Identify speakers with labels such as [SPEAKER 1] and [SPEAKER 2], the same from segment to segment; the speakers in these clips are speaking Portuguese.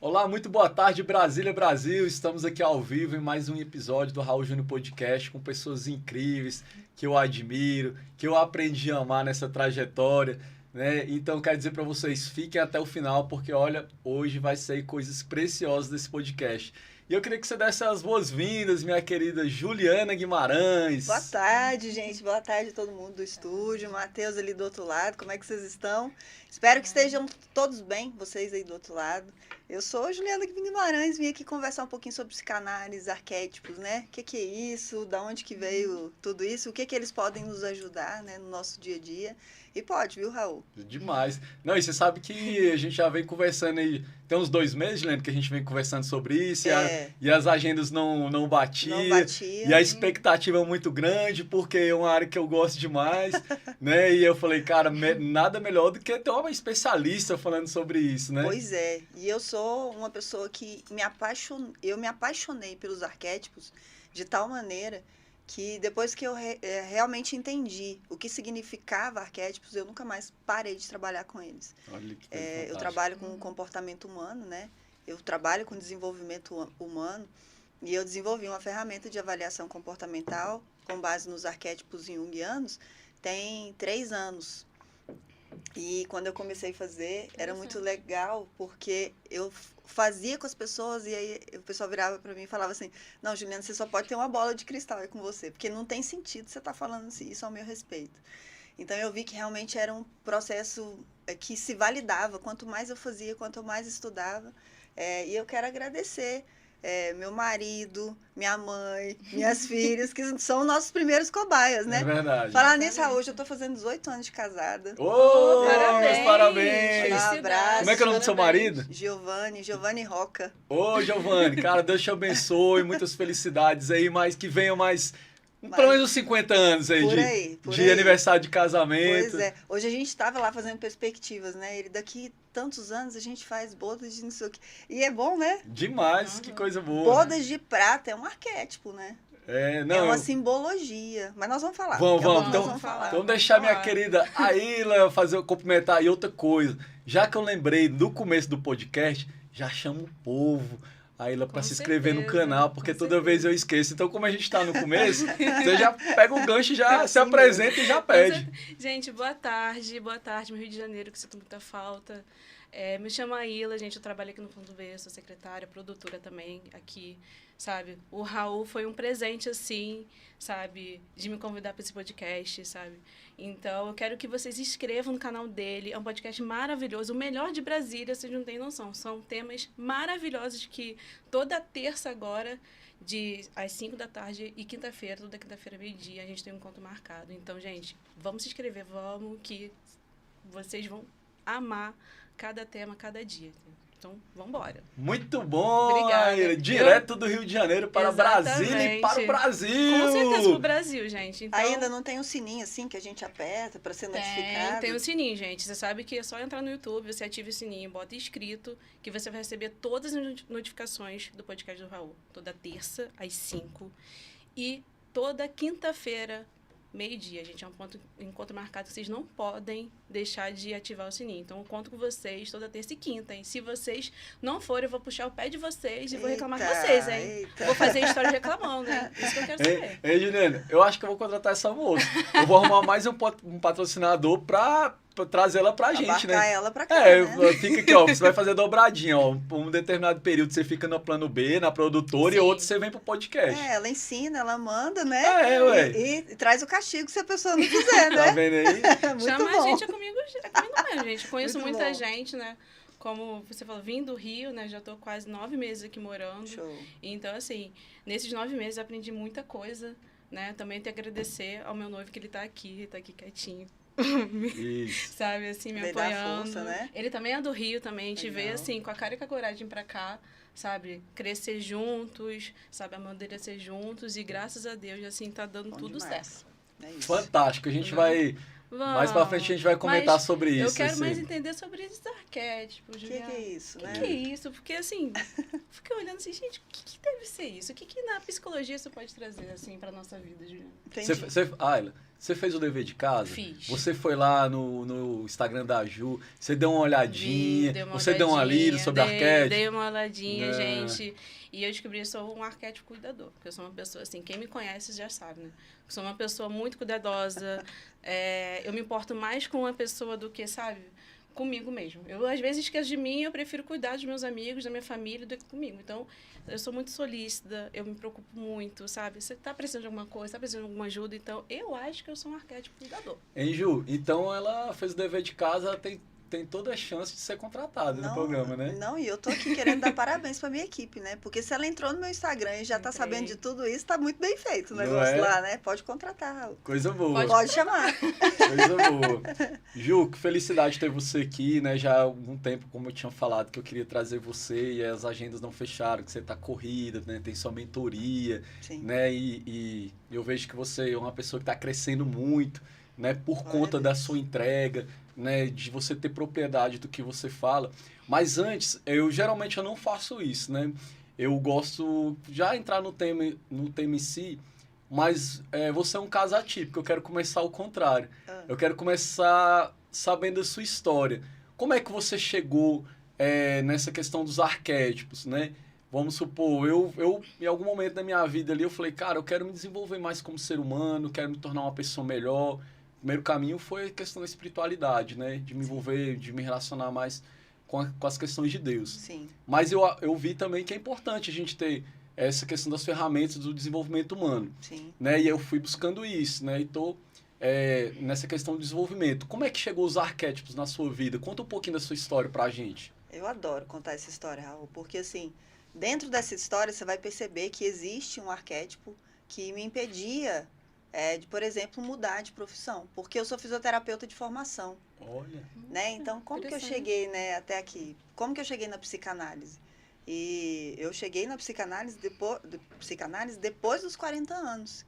[SPEAKER 1] Olá, muito boa tarde, Brasília, Brasil. Estamos aqui ao vivo em mais um episódio do Raul Júnior Podcast com pessoas incríveis que eu admiro, que eu aprendi a amar nessa trajetória, né? Então, quero dizer para vocês, fiquem até o final, porque, olha, hoje vai sair coisas preciosas desse podcast. E eu queria que você desse as boas-vindas, minha querida Juliana Guimarães.
[SPEAKER 2] Boa tarde, gente. Boa tarde a todo mundo do estúdio. Matheus ali do outro lado. Como é que vocês estão? Espero que estejam todos bem, vocês aí do outro lado. Eu sou Juliana Guimarães, vim aqui conversar um pouquinho sobre psicanálise, arquétipos, né? O que é isso? Da onde que veio tudo isso? O que eles podem nos ajudar, né, no nosso dia a dia? E pode, viu, Raul?
[SPEAKER 1] Demais. Não, e você sabe que a gente já vem conversando aí, tem uns 2 meses, Juliana, que a gente vem conversando sobre isso, e as agendas não batiam.
[SPEAKER 2] Não batiam.
[SPEAKER 1] E a expectativa é muito grande, porque é uma área que eu gosto demais, né? E eu falei, cara, nada melhor do que ter uma especialista falando sobre isso, né?
[SPEAKER 2] Pois é. E eu sou uma pessoa que eu me apaixonei pelos arquétipos de tal maneira que depois que eu realmente entendi o que significava arquétipos, eu nunca mais parei de trabalhar com eles.
[SPEAKER 1] Olha que
[SPEAKER 2] Eu trabalho com comportamento humano, né? Eu trabalho com desenvolvimento humano e eu desenvolvi uma ferramenta de avaliação comportamental com base nos arquétipos junguianos tem 3 anos. E quando eu comecei a fazer, era muito legal, porque eu fazia com as pessoas e aí o pessoal virava para mim e falava assim, não, Juliana, você só pode ter uma bola de cristal aí com você, porque não tem sentido você estar falando isso ao meu respeito. Então eu vi que realmente era um processo que se validava, quanto mais eu fazia, quanto mais estudava. E eu quero agradecer meu marido, minha mãe, minhas filhas, que são nossos primeiros cobaias, né?
[SPEAKER 1] É verdade.
[SPEAKER 2] Falar nisso, hoje eu tô fazendo 18 anos de casada.
[SPEAKER 1] Ô,
[SPEAKER 3] Parabéns!
[SPEAKER 1] parabéns!
[SPEAKER 2] Um abraço.
[SPEAKER 1] Como é que é o nome do seu marido?
[SPEAKER 2] Giovanni Roca.
[SPEAKER 1] Ô, Giovanni, cara, Deus te abençoe, muitas felicidades aí, mas que venham mais, pelo menos uns 50 anos aí
[SPEAKER 2] Por
[SPEAKER 1] de
[SPEAKER 2] aí.
[SPEAKER 1] aniversário de casamento.
[SPEAKER 2] Pois é. Hoje a gente estava lá fazendo perspectivas, né? Ele daqui tantos anos a gente faz bodas de não sei o quê. E é bom, né?
[SPEAKER 1] Demais, que coisa boa.
[SPEAKER 2] Bodas de prata é um arquétipo, né?
[SPEAKER 1] É, não,
[SPEAKER 2] É uma simbologia. Mas nós vamos falar.
[SPEAKER 1] Vamos,
[SPEAKER 2] Daqui a pouco
[SPEAKER 1] vamos.
[SPEAKER 2] nós
[SPEAKER 1] Então,
[SPEAKER 2] vamos falar.
[SPEAKER 1] então deixar minha querida Aila cumprimentar. E outra coisa, já que eu lembrei do começo do podcast, já chamo o povo, Aila, para se inscrever no canal, porque toda vez eu esqueço. Então, como a gente está no começo, você já pega o gancho, já se apresenta e já pede.
[SPEAKER 3] Gente, boa tarde, meu Rio de Janeiro, que sinto muita falta. Me chamo Aila, gente, eu trabalho aqui no Fundo B, sou secretária, produtora também aqui, sabe? O Raul foi um presente, assim, sabe, de me convidar para esse podcast, sabe? Então, eu quero que vocês se inscrevam no canal dele, é um podcast maravilhoso, o melhor de Brasília, vocês não têm noção. São temas maravilhosos que toda terça agora, às 5 da tarde e quinta-feira, toda quinta-feira, meio-dia, a gente tem um encontro marcado. Então, gente, vamos se inscrever, vamos, que vocês vão amar cada tema, cada dia. Então, vamos embora.
[SPEAKER 1] Muito bom!
[SPEAKER 3] Obrigada.
[SPEAKER 1] Direto do Rio de Janeiro para Brasília e para o Brasil!
[SPEAKER 3] Com certeza para o Brasil, gente. Então,
[SPEAKER 2] ainda não tem um sininho assim que a gente aperta para ser notificado?
[SPEAKER 3] Tem um sininho, gente. Você sabe que é só entrar no YouTube, você ativa o sininho, bota inscrito, que você vai receber todas as notificações do podcast do Raul. Toda terça, às 5. E toda quinta-feira, meio-dia, gente. É um encontro marcado que vocês não podem deixar de ativar o sininho. Então, eu conto com vocês toda terça e quinta, hein? Se vocês não forem, eu vou puxar o pé de vocês e vou reclamar com vocês, hein?
[SPEAKER 2] Eita.
[SPEAKER 3] Eu vou fazer história reclamando, hein? Isso que eu quero saber.
[SPEAKER 1] Ei, Juliana, eu acho que eu vou contratar essa moça. Eu vou arrumar mais um patrocinador pra trazer ela pra gente,
[SPEAKER 2] Abarcar
[SPEAKER 1] né?
[SPEAKER 2] ela pra cá, né?
[SPEAKER 1] Fica aqui, ó, você vai fazer dobradinha, ó. Um determinado período você fica no plano B, na produtora,
[SPEAKER 3] Sim.
[SPEAKER 1] e outro você vem pro podcast.
[SPEAKER 2] Ela ensina, ela manda, né?
[SPEAKER 1] Ué.
[SPEAKER 2] E traz o castigo se a pessoa não quiser,
[SPEAKER 1] Tá
[SPEAKER 2] né?
[SPEAKER 1] vendo aí?
[SPEAKER 2] Muito
[SPEAKER 3] Chama
[SPEAKER 2] bom.
[SPEAKER 3] a gente, é comigo mesmo, gente. Conheço
[SPEAKER 2] Muito
[SPEAKER 3] muita
[SPEAKER 2] bom.
[SPEAKER 3] gente, né? Como você falou, vim do Rio, né? Já tô quase 9 meses aqui morando.
[SPEAKER 2] Show.
[SPEAKER 3] Então, assim, nesses 9 meses eu aprendi muita coisa, né? Também tenho que agradecer ao meu noivo que ele tá aqui quietinho.
[SPEAKER 1] Isso.
[SPEAKER 3] Sabe, assim, me
[SPEAKER 2] Ele dá
[SPEAKER 3] apoiando.
[SPEAKER 2] força, né?
[SPEAKER 3] Ele também é do Rio também, a gente
[SPEAKER 2] Legal.
[SPEAKER 3] veio assim, com a cara e com a coragem pra cá, sabe? Crescer juntos, sabe? Amadurecer juntos e graças a Deus, assim, tá dando
[SPEAKER 2] Bom
[SPEAKER 3] tudo
[SPEAKER 2] demais.
[SPEAKER 3] certo.
[SPEAKER 2] É isso.
[SPEAKER 1] Fantástico. A gente vai... Mais pra frente a gente vai comentar
[SPEAKER 3] Mas
[SPEAKER 1] sobre isso.
[SPEAKER 3] Eu quero
[SPEAKER 1] assim.
[SPEAKER 3] mais entender sobre esses arquétipos,
[SPEAKER 2] O que
[SPEAKER 3] Juliana.
[SPEAKER 2] é isso, né?
[SPEAKER 3] Que é isso? Porque, assim, Fiquei olhando assim, gente, o que deve ser isso? O que na psicologia você pode trazer, assim, pra nossa vida, Juliana?
[SPEAKER 2] Entendi.
[SPEAKER 1] Ayla, você fez o dever de casa?
[SPEAKER 3] Fiz.
[SPEAKER 1] Você foi lá no Instagram da Ju, você deu uma olhadinha,
[SPEAKER 3] Dei uma
[SPEAKER 1] você deu uma lida sobre arquétipo?
[SPEAKER 3] Dei uma olhadinha,
[SPEAKER 1] É.
[SPEAKER 3] gente. E eu descobri que eu sou um arquétipo cuidador. Porque eu sou uma pessoa, assim, quem me conhece já sabe, né? Eu sou uma pessoa muito cuidadosa. Eu me importo mais com uma pessoa do que, sabe, comigo mesmo. Eu, às vezes, esqueço de mim, eu prefiro cuidar dos meus amigos, da minha família, do que comigo. Então, eu sou muito solícita, eu me preocupo muito, sabe? Você tá precisando de alguma coisa, tá precisando de alguma ajuda, então eu acho que eu sou um arquétipo cuidador.
[SPEAKER 1] Hein, Ju? Então ela fez o dever de casa, ela tem toda a chance de ser contratada no programa, né?
[SPEAKER 2] Não, e eu tô aqui querendo dar parabéns pra minha equipe, né? Porque se ela entrou no meu Instagram e já tá
[SPEAKER 3] Entrei.
[SPEAKER 2] sabendo de tudo isso, tá muito bem feito o
[SPEAKER 1] Não
[SPEAKER 2] negócio
[SPEAKER 1] é?
[SPEAKER 2] lá, né? Pode contratar, Raul.
[SPEAKER 1] Coisa boa.
[SPEAKER 2] Pode chamar.
[SPEAKER 1] Coisa boa. Ju, que felicidade ter você aqui, né? Já há algum tempo, como eu tinha falado, que eu queria trazer você e as agendas não fecharam, que você tá corrida, né? Tem sua mentoria,
[SPEAKER 2] Sim.
[SPEAKER 1] né? E eu vejo que você é uma pessoa que tá crescendo muito, né? Por
[SPEAKER 2] Glória
[SPEAKER 1] conta
[SPEAKER 2] a
[SPEAKER 1] da
[SPEAKER 2] Deus.
[SPEAKER 1] sua entrega, né? De você ter propriedade do que você fala. Mas antes, geralmente eu não faço isso, né? Eu gosto já entrar no tema em si, mas você é um caso atípico. Eu quero começar ao contrário. Eu quero começar sabendo a sua história. Como é que você chegou nessa questão dos arquétipos, né? Vamos supor, eu em algum momento da minha vida ali, eu falei, cara, eu quero me desenvolver mais como ser humano, quero me tornar uma pessoa melhor. O primeiro caminho foi a questão da espiritualidade, né? De me envolver, de me relacionar mais com as questões de Deus.
[SPEAKER 2] Sim.
[SPEAKER 1] Mas eu vi também que é importante a gente ter essa questão das ferramentas do desenvolvimento humano,
[SPEAKER 2] Sim.
[SPEAKER 1] né? E eu fui buscando isso, né? E tô nessa questão do desenvolvimento. Como é que chegou os arquétipos na sua vida? Conta um pouquinho da sua história pra gente.
[SPEAKER 2] Eu adoro contar essa história, Raul, porque assim, dentro dessa história você vai perceber que existe um arquétipo que me impedia de, por exemplo, mudar de profissão, porque eu sou fisioterapeuta de formação,
[SPEAKER 1] Olha.
[SPEAKER 2] né? Então, como que eu
[SPEAKER 3] Interessante.
[SPEAKER 2] cheguei, né, até aqui? Como que eu cheguei na psicanálise? E eu cheguei na psicanálise depois dos 40 anos.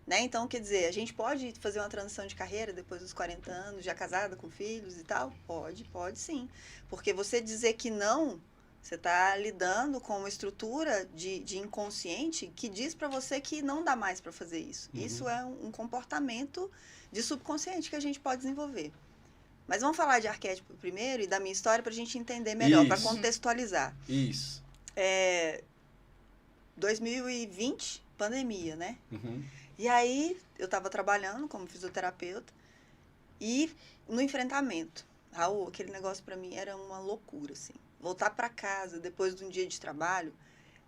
[SPEAKER 2] Né? Então, quer dizer, a gente pode fazer uma transição de carreira depois dos 40 anos, já casada, com filhos e tal? Pode sim. Porque você dizer que não, você está lidando com uma estrutura de inconsciente que diz para você que não dá mais para fazer isso.
[SPEAKER 1] Uhum.
[SPEAKER 2] Isso é um comportamento de subconsciente que a gente pode desenvolver. Mas vamos falar de arquétipo primeiro e da minha história para a gente entender melhor, para
[SPEAKER 1] Isso.
[SPEAKER 2] contextualizar.
[SPEAKER 1] Isso.
[SPEAKER 2] 2020, pandemia, né?
[SPEAKER 1] Uhum.
[SPEAKER 2] E aí, eu estava trabalhando como fisioterapeuta e no enfrentamento. Raul, aquele negócio para mim era uma loucura, assim. Voltar para casa depois de um dia de trabalho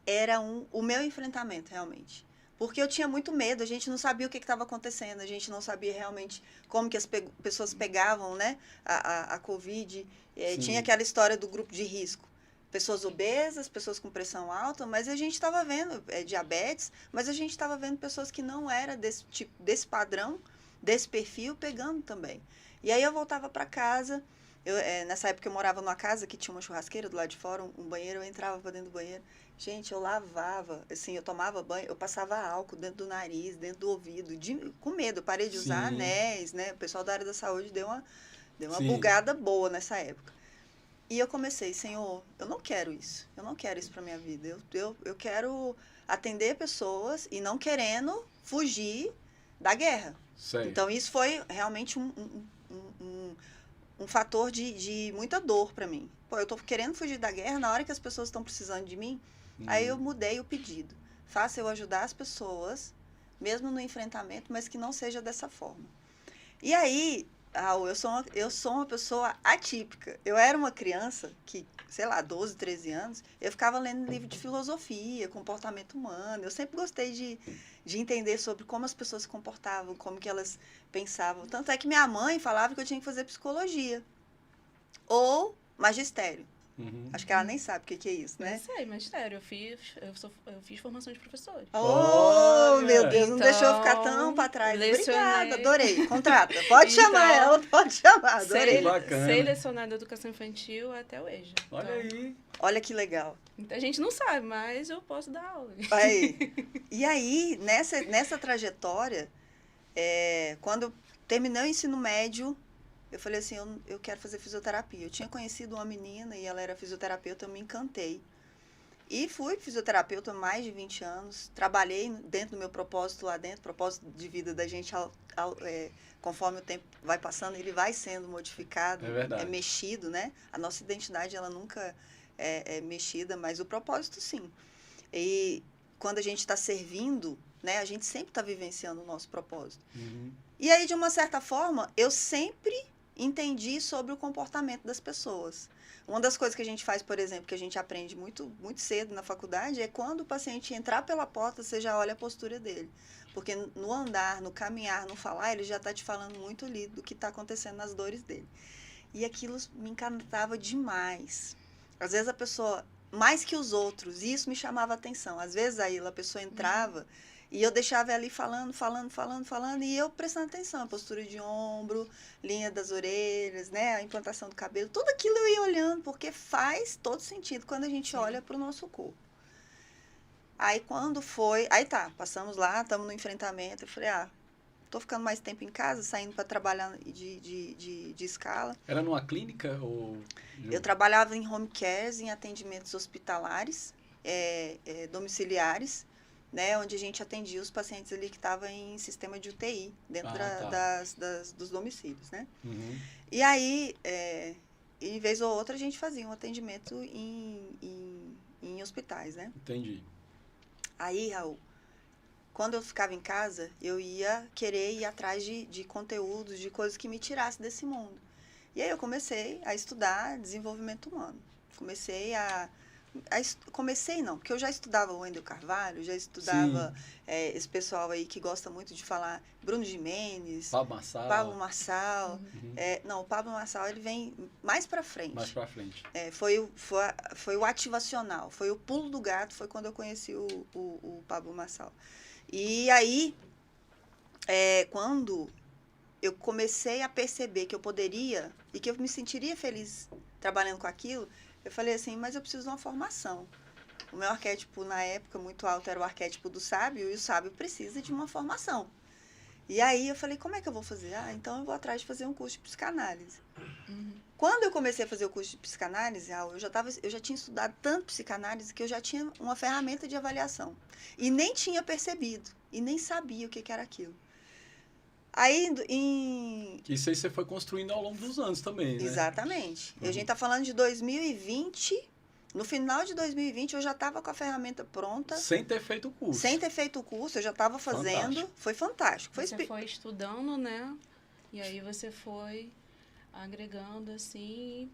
[SPEAKER 2] era o meu enfrentamento, realmente. Porque eu tinha muito medo, a gente não sabia o que estava acontecendo, a gente não sabia realmente como que as pessoas pegavam, né, a Covid. Tinha aquela história do grupo de risco. Pessoas obesas, pessoas com pressão alta, mas a gente estava vendo diabetes, mas a gente estava vendo pessoas que não eram desse tipo, desse padrão, desse perfil, pegando também. E aí eu voltava para casa, nessa época eu morava numa casa que tinha uma churrasqueira do lado de fora, um banheiro, eu entrava para dentro do banheiro. Gente, eu lavava, assim, eu tomava banho, eu passava álcool dentro do nariz, dentro do ouvido, com medo, eu parei de usar
[SPEAKER 1] Sim.
[SPEAKER 2] anéis, né? O pessoal da área da saúde deu uma
[SPEAKER 1] Sim.
[SPEAKER 2] bugada boa nessa época. E eu comecei, Senhor, eu não quero isso para minha vida. Eu quero atender pessoas e não querendo fugir da guerra.
[SPEAKER 1] Certo.
[SPEAKER 2] Então, isso foi realmente um fator de muita dor para mim. Pô, eu tô querendo fugir da guerra na hora que as pessoas estão precisando de mim. Aí eu mudei o pedido. Faça eu ajudar as pessoas, mesmo no enfrentamento, mas que não seja dessa forma. E aí, Raul, eu sou uma pessoa atípica. Eu era uma criança que, sei lá, 12, 13 anos, eu ficava lendo livro de filosofia, comportamento humano. Eu sempre gostei de entender sobre como as pessoas se comportavam, como que elas pensavam. Tanto é que minha mãe falava que eu tinha que fazer psicologia ou magistério.
[SPEAKER 1] Uhum.
[SPEAKER 2] Acho que ela nem sabe o que é isso, né?
[SPEAKER 3] Não sei, mas sério, eu fiz formação de professores.
[SPEAKER 2] Oh, meu Deus, não
[SPEAKER 3] Então,
[SPEAKER 2] deixou eu ficar tão pra trás.
[SPEAKER 3] lecionei.
[SPEAKER 2] Obrigada, adorei. Contrata. Pode
[SPEAKER 3] Então,
[SPEAKER 2] chamar ela, pode chamar. Adorei.
[SPEAKER 1] Que bacana.
[SPEAKER 3] Sei lecionar da educação infantil até o EJA.
[SPEAKER 1] Olha
[SPEAKER 3] Então,
[SPEAKER 1] aí.
[SPEAKER 2] Olha que legal.
[SPEAKER 3] muita gente não sabe, mas eu posso dar aula.
[SPEAKER 2] Aí. E aí, nessa trajetória, quando eu terminei o ensino médio, eu falei assim, eu quero fazer fisioterapia. Eu tinha conhecido uma menina e ela era fisioterapeuta, eu me encantei. E fui fisioterapeuta há mais de 20 anos. Trabalhei dentro do meu propósito lá dentro, propósito de vida da gente, conforme o tempo vai passando, ele vai sendo modificado,
[SPEAKER 1] verdade.
[SPEAKER 2] mexido, né? A nossa identidade, ela nunca é mexida, mas o propósito, sim. E quando a gente está servindo, né, a gente sempre está vivenciando o nosso propósito.
[SPEAKER 1] Uhum.
[SPEAKER 2] E aí, de uma certa forma, eu sempre entendi sobre o comportamento das pessoas. Uma das coisas que a gente faz, por exemplo, que a gente aprende muito, muito cedo na faculdade, é quando o paciente entrar pela porta, você já olha a postura dele. Porque no andar, no caminhar, no falar, ele já está te falando muito ali do que está acontecendo nas dores dele. E aquilo me encantava demais. Às vezes a pessoa, mais que os outros, e isso me chamava a atenção. Às vezes aí a pessoa entrava e eu deixava ela ali falando, e eu prestando atenção. A postura de ombro, linha das orelhas, né? A implantação do cabelo, tudo aquilo eu ia olhando, porque faz todo sentido quando a gente olha para o nosso corpo. Aí quando foi, aí tá, passamos lá, estamos no enfrentamento, eu falei, tô ficando mais tempo em casa, saindo para trabalhar de escala.
[SPEAKER 1] Era numa clínica ou...
[SPEAKER 2] Eu trabalhava em home cares, em atendimentos hospitalares, domiciliares, né, onde a gente atendia os pacientes ali que estavam em sistema de UTI, dentro dos domicílios, né?
[SPEAKER 1] Uhum.
[SPEAKER 2] E aí, em vez ou outra, a gente fazia um atendimento em hospitais, né?
[SPEAKER 1] Entendi.
[SPEAKER 2] Aí, Raul, quando eu ficava em casa, eu ia querer ir atrás de conteúdos, de coisas que me tirassem desse mundo. E aí eu comecei a estudar desenvolvimento humano. Comecei não, porque eu já estudava o Wendel Carvalho, já estudava esse pessoal aí que gosta muito de falar, Bruno Gimenez, Pablo Marçal.
[SPEAKER 1] Uhum.
[SPEAKER 2] Não, o Pablo Marçal, ele vem mais para frente.
[SPEAKER 1] Mais para frente.
[SPEAKER 2] Foi o ativacional, foi o pulo do gato, foi quando eu conheci o Pablo Marçal. E aí, quando eu comecei a perceber que eu poderia e que eu me sentiria feliz trabalhando com aquilo, eu falei assim, mas eu preciso de uma formação. O meu arquétipo, na época, muito alto, era o arquétipo do sábio, e o sábio precisa de uma formação. E aí eu falei, como é que eu vou fazer? Então eu vou atrás de fazer um curso de psicanálise.
[SPEAKER 3] Uhum.
[SPEAKER 2] Quando eu comecei a fazer o curso de psicanálise, eu já tinha estudado tanto psicanálise que eu já tinha uma ferramenta de avaliação. E nem tinha percebido, e nem sabia o que era aquilo. Aí,
[SPEAKER 1] Isso aí você foi construindo ao longo dos anos também, né?
[SPEAKER 2] Exatamente.
[SPEAKER 1] Uhum.
[SPEAKER 2] A gente está falando de 2020. No final de 2020, eu já estava com a ferramenta pronta.
[SPEAKER 1] Sem ter feito o curso.
[SPEAKER 2] Sem ter feito o curso, eu já estava fazendo.
[SPEAKER 1] Fantástico.
[SPEAKER 2] Foi fantástico.
[SPEAKER 3] Você foi estudando, né? E aí você foi agregando, assim...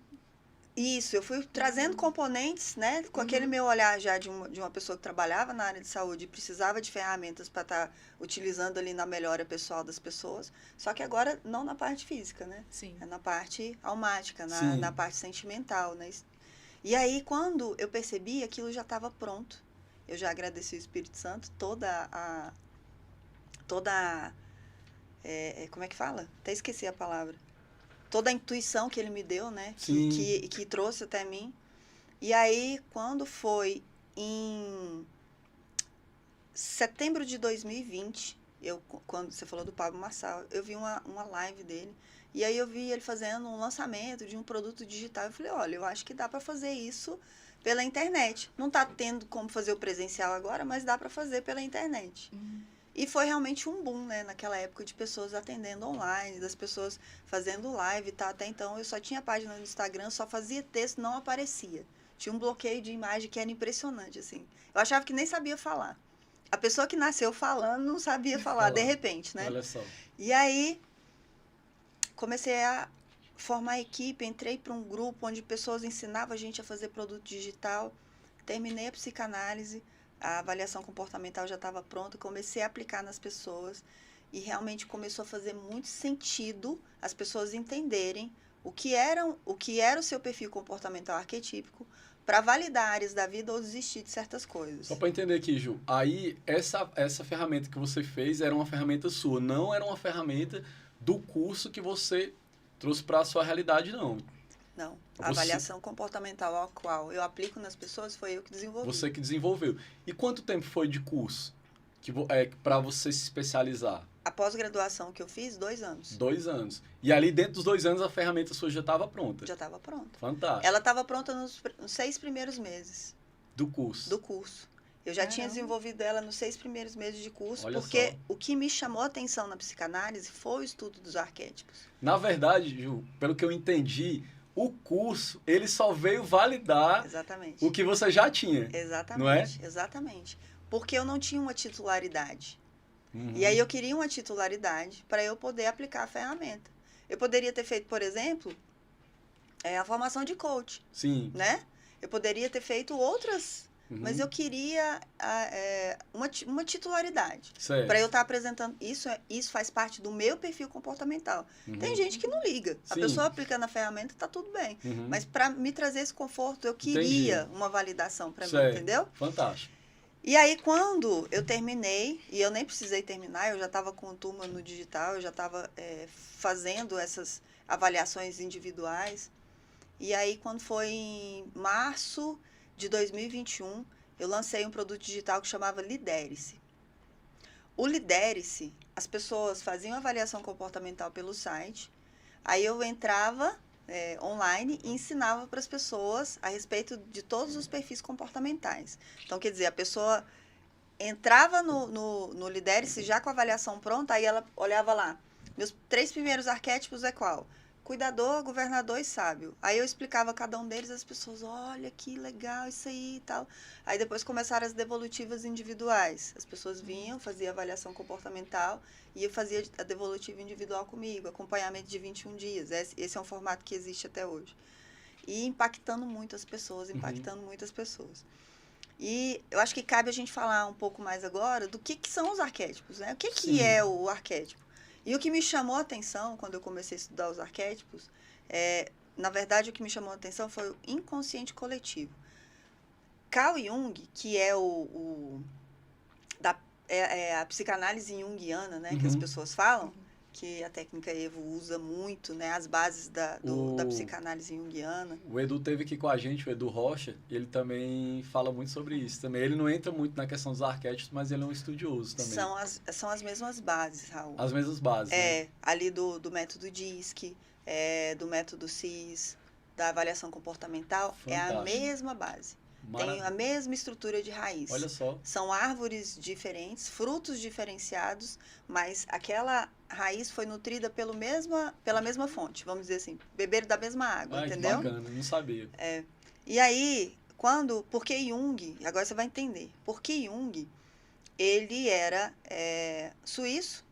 [SPEAKER 2] Isso, eu fui trazendo componentes, né? Com aquele meu olhar já de uma pessoa que trabalhava na área de saúde e precisava de ferramentas para estar utilizando ali na melhora pessoal das pessoas. Só que agora não na parte física, né?
[SPEAKER 3] Sim.
[SPEAKER 2] É na parte almática, na parte sentimental, né? E aí, quando eu percebi, aquilo já estava pronto. Eu já agradeci o Espírito Santo, como é que fala? Até esqueci a palavra. Toda a intuição que ele me deu, né? Que trouxe até mim. E aí, quando foi em setembro de 2020, quando você falou do Pablo Marçal, eu vi uma live dele. E aí eu vi ele fazendo um lançamento de um produto digital. Eu falei, olha, eu acho que dá para fazer isso pela internet. Não está tendo como fazer o presencial agora, mas dá para fazer pela internet.
[SPEAKER 3] Uhum.
[SPEAKER 2] E foi realmente um boom, né? Naquela época de pessoas atendendo online, das pessoas fazendo live, tá? Até então eu só tinha página no Instagram, só fazia texto, não aparecia. Tinha um bloqueio de imagem que era impressionante, assim. Eu achava que nem sabia falar. A pessoa que nasceu falando não sabia falar, de repente, né?
[SPEAKER 1] Olha só.
[SPEAKER 2] E aí, comecei a formar a equipe, entrei para um grupo onde pessoas ensinavam a gente a fazer produto digital, terminei a psicanálise, a avaliação comportamental já estava pronta, comecei a aplicar nas pessoas e realmente começou a fazer muito sentido as pessoas entenderem o que era o seu perfil comportamental arquetípico para validar áreas da vida ou desistir de certas coisas.
[SPEAKER 1] Só para entender aqui, Ju, aí essa ferramenta que você fez era uma ferramenta sua, não era uma ferramenta do curso que você trouxe para a sua realidade, não.
[SPEAKER 2] Não. A avaliação comportamental a qual eu aplico nas pessoas foi eu que desenvolvi.
[SPEAKER 1] Você que desenvolveu. E quanto tempo foi de curso para você se especializar?
[SPEAKER 2] A pós-graduação que eu fiz, 2 anos.
[SPEAKER 1] 2 anos. E ali dentro dos 2 anos a ferramenta sua já estava pronta?
[SPEAKER 2] Já estava pronta.
[SPEAKER 1] Fantástico.
[SPEAKER 2] Ela estava pronta nos 6 primeiros meses.
[SPEAKER 1] Do curso.
[SPEAKER 2] do curso. Eu já tinha
[SPEAKER 3] Caramba.
[SPEAKER 2] desenvolvido ela nos 6 primeiros meses de curso,
[SPEAKER 1] Olha
[SPEAKER 2] porque
[SPEAKER 1] só.
[SPEAKER 2] o que me chamou a atenção na psicanálise foi o estudo dos arquétipos.
[SPEAKER 1] Na verdade, Ju, pelo que eu entendi, o curso, ele só veio validar
[SPEAKER 2] Exatamente.
[SPEAKER 1] o que você já tinha.
[SPEAKER 2] Exatamente.
[SPEAKER 1] Não é?
[SPEAKER 2] Exatamente. Porque eu não tinha uma titularidade.
[SPEAKER 1] Uhum.
[SPEAKER 2] E aí eu queria uma titularidade para eu poder aplicar a ferramenta. Eu poderia ter feito, por exemplo, a formação de coach,
[SPEAKER 1] Sim.
[SPEAKER 2] né? Eu poderia ter feito outras,
[SPEAKER 1] Uhum.
[SPEAKER 2] mas eu queria uma titularidade.
[SPEAKER 1] Certo.
[SPEAKER 2] Para eu estar apresentando. Isso faz parte do meu perfil comportamental.
[SPEAKER 1] Uhum.
[SPEAKER 2] Tem gente que não liga. A
[SPEAKER 1] Sim.
[SPEAKER 2] pessoa aplicando a ferramenta, tá tudo bem.
[SPEAKER 1] Uhum.
[SPEAKER 2] Mas para me trazer esse conforto, eu queria
[SPEAKER 1] Entendi.
[SPEAKER 2] uma validação para mim,
[SPEAKER 1] Certo.
[SPEAKER 2] entendeu?
[SPEAKER 1] Fantástico.
[SPEAKER 2] E aí, quando eu terminei, e eu nem precisei terminar, eu já estava com turma no digital, eu já estava fazendo essas avaliações individuais. E aí, quando foi em março de 2021, eu lancei um produto digital que chamava Lidere-se. O Lidere-se, as pessoas faziam avaliação comportamental pelo site, aí eu entrava online e ensinava para as pessoas a respeito de todos os perfis comportamentais. Então, quer dizer, a pessoa entrava no Lidere-se já com a avaliação pronta, aí ela olhava lá, meus 3 primeiros arquétipos é qual? Cuidador, governador e sábio. Aí eu explicava cada um deles, as pessoas, olha que legal isso aí e tal. Aí depois começaram as devolutivas individuais. As pessoas vinham, faziam avaliação comportamental e eu fazia a devolutiva individual comigo, acompanhamento de 21 dias. Esse é um formato que existe até hoje. E impactando muito as pessoas, E eu acho que cabe a gente falar um pouco mais agora do que são os arquétipos, né? O que
[SPEAKER 1] Sim.
[SPEAKER 2] é o arquétipo? E o que me chamou a atenção quando eu comecei a estudar os arquétipos, na verdade, o que me chamou a atenção foi o inconsciente coletivo. Carl Jung, que é a psicanálise junguiana, né, que as
[SPEAKER 1] Uhum.
[SPEAKER 2] pessoas falam, que a técnica Evo usa muito, né, as bases da psicanálise junguiana.
[SPEAKER 1] O Edu teve aqui com a gente, o Edu Rocha, e ele também fala muito sobre isso também. Ele não entra muito na questão dos arquétipos, mas ele é um estudioso também.
[SPEAKER 2] São as mesmas bases, Raul.
[SPEAKER 1] As mesmas bases, né?
[SPEAKER 2] Ali do método DISC, do método CIS, da avaliação comportamental, é a
[SPEAKER 1] Fantástico.
[SPEAKER 2] mesma base. Tem
[SPEAKER 1] Maravilha.
[SPEAKER 2] a mesma estrutura de raiz.
[SPEAKER 1] Olha só.
[SPEAKER 2] São árvores diferentes, frutos diferenciados, mas aquela raiz foi nutrida pela mesma fonte, vamos dizer assim. Beberam da mesma água,
[SPEAKER 1] Ai,
[SPEAKER 2] entendeu?
[SPEAKER 1] que bacana, não sabia.
[SPEAKER 2] E aí, porque Jung, agora você vai entender, porque Jung, ele era suíço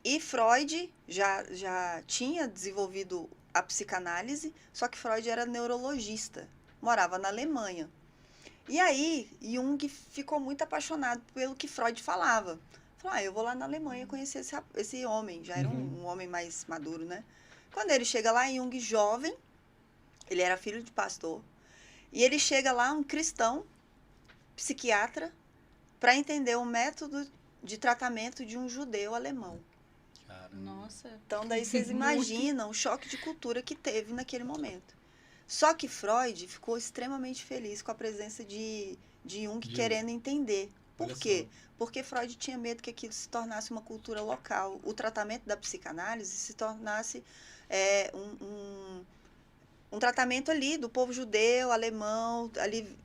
[SPEAKER 2] e Freud já tinha desenvolvido a psicanálise, só que Freud era neurologista, morava na Alemanha. E aí, Jung ficou muito apaixonado pelo que Freud falava. Falou, eu vou lá na Alemanha conhecer esse homem. Já era um homem mais maduro, né? Quando ele chega lá, Jung jovem, ele era filho de pastor, e ele chega lá, um cristão, psiquiatra, para entender o método de tratamento de um judeu alemão.
[SPEAKER 1] Caramba.
[SPEAKER 3] Nossa.
[SPEAKER 2] Então, daí vocês imaginam o choque de cultura que teve naquele momento. Só que Freud ficou extremamente feliz com a presença de Jung querendo entender. Por quê? Porque Freud tinha medo que aquilo se tornasse uma cultura local. O tratamento da psicanálise se tornasse um tratamento ali do povo judeu, alemão, ali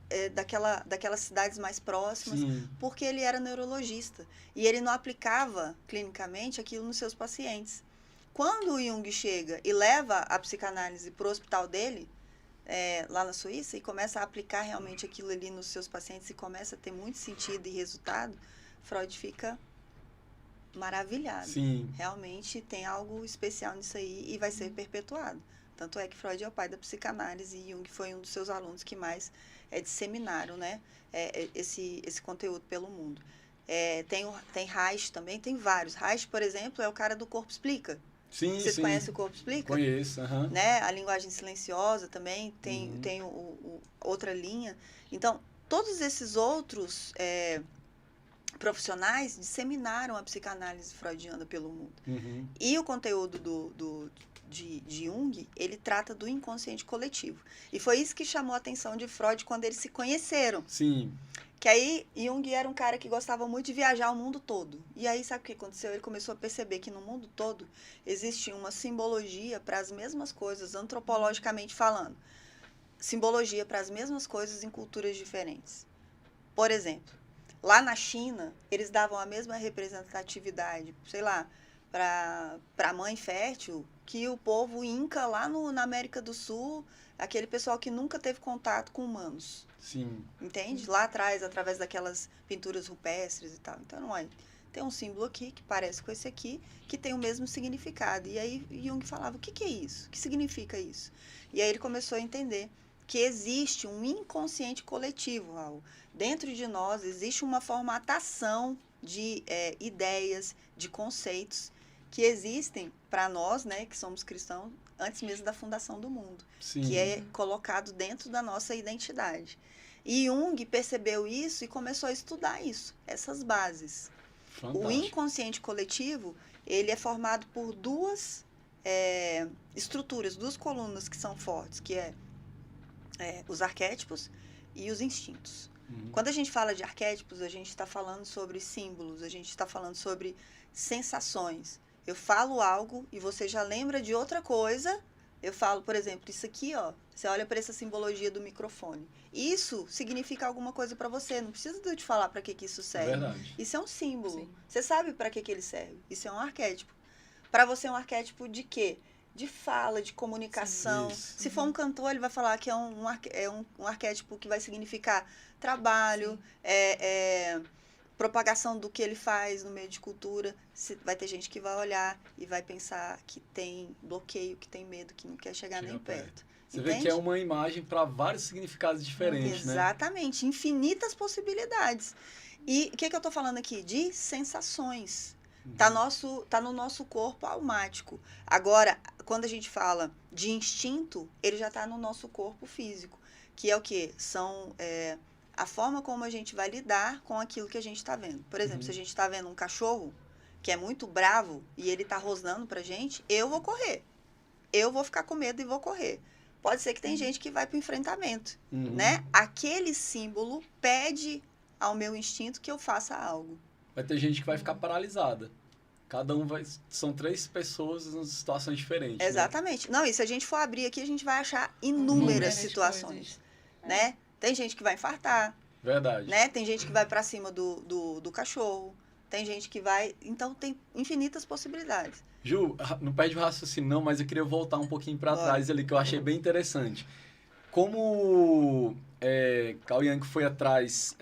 [SPEAKER 2] daquelas cidades mais próximas,
[SPEAKER 1] Sim.
[SPEAKER 2] porque ele era neurologista. E ele não aplicava clinicamente aquilo nos seus pacientes. Quando o Jung chega e leva a psicanálise para o hospital dele, lá na Suíça, e começa a aplicar realmente aquilo ali nos seus pacientes e começa a ter muito sentido e resultado, Freud fica maravilhado.
[SPEAKER 1] Sim.
[SPEAKER 2] Realmente tem algo especial nisso aí e vai ser perpetuado. Tanto é que Freud é o pai da psicanálise e Jung foi um dos seus alunos que mais disseminaram, né, esse conteúdo pelo mundo. Tem Reich também, tem vários. Reich, por exemplo, é o cara do Corpo Explica.
[SPEAKER 1] Sim,
[SPEAKER 2] Vocês
[SPEAKER 1] sim.
[SPEAKER 2] conhecem o Corpo Explica?
[SPEAKER 1] Conheço, aham.
[SPEAKER 2] Né? A linguagem silenciosa também tem outra linha. Então, todos esses outros profissionais disseminaram a psicanálise freudiana pelo mundo.
[SPEAKER 1] Uhum.
[SPEAKER 2] E o conteúdo de Jung, ele trata do inconsciente coletivo. E foi isso que chamou a atenção de Freud quando eles se conheceram.
[SPEAKER 1] Sim.
[SPEAKER 2] Que aí, Jung era um cara que gostava muito de viajar o mundo todo. E aí, sabe o que aconteceu? Ele começou a perceber que no mundo todo existe uma simbologia para as mesmas coisas, antropologicamente falando. Simbologia para as mesmas coisas em culturas diferentes. Por exemplo, lá na China, eles davam a mesma representatividade, sei lá, para a mãe fértil, que o povo inca lá na América do Sul, aquele pessoal que nunca teve contato com humanos.
[SPEAKER 1] Sim.
[SPEAKER 2] Entende? Lá atrás, através daquelas pinturas rupestres e tal. Então, não é. Tem um símbolo aqui que parece com esse aqui, que tem o mesmo significado. E aí Jung falava, o que é isso? O que significa isso? E aí ele começou a entender que existe um inconsciente coletivo, Raul. Dentro de nós existe uma formatação de ideias, de conceitos que existem para nós, né, que somos cristãos, antes mesmo da fundação do mundo.
[SPEAKER 1] Sim.
[SPEAKER 2] Que é colocado dentro da nossa identidade. E Jung percebeu isso e começou a estudar isso, essas bases.
[SPEAKER 1] Fantástico.
[SPEAKER 2] O inconsciente coletivo, ele é formado por duas estruturas, duas colunas que são fortes, que os arquétipos e os instintos. Quando a gente fala de arquétipos, a gente está falando sobre símbolos, a gente está falando sobre sensações. Eu falo algo e você já lembra de outra coisa. Eu falo, por exemplo, isso aqui, ó, você olha para essa simbologia do microfone. Isso significa alguma coisa para você, não precisa de eu te falar para que isso serve.
[SPEAKER 1] Verdade.
[SPEAKER 2] Isso é um símbolo.
[SPEAKER 3] Sim.
[SPEAKER 2] Você sabe para que ele serve. Isso é um arquétipo. Para você é um arquétipo de quê? De fala, de comunicação.
[SPEAKER 1] Isso.
[SPEAKER 2] Se for um cantor, ele vai falar que é um arquétipo que vai significar trabalho, propagação do que ele faz no meio de cultura. Vai ter gente que vai olhar e vai pensar que tem bloqueio, que tem medo, que não quer chegar nem perto.
[SPEAKER 1] Você
[SPEAKER 2] Entende?
[SPEAKER 1] vê que é uma imagem para vários significados diferentes, né?
[SPEAKER 2] Exatamente, infinitas possibilidades. E o que eu estou falando aqui? De sensações. Tá no nosso corpo almático. Agora, quando a gente fala de instinto, ele já está no nosso corpo físico. Que é o quê? São a forma como a gente vai lidar com aquilo que a gente está vendo. Por exemplo, se a gente está vendo um cachorro que é muito bravo e ele está rosnando pra gente, eu vou correr. Eu vou ficar com medo e vou correr. Pode ser que tem gente que vai para o enfrentamento, né? Aquele símbolo pede ao meu instinto que eu faça algo.
[SPEAKER 1] Vai ter gente que vai ficar paralisada. Cada um vai... São 3 pessoas em situações diferentes.
[SPEAKER 2] Exatamente. Né? Não, e se a gente for abrir aqui, a gente vai achar inúmeras situações, né? Tem gente que vai infartar.
[SPEAKER 1] Verdade.
[SPEAKER 2] Né? Tem gente que vai para cima do cachorro. Tem gente que vai... Então, tem infinitas possibilidades.
[SPEAKER 1] Ju, não perde o raciocínio não, mas eu queria voltar um pouquinho para trás ali, que eu achei bem interessante. Como Carl Jung foi atrás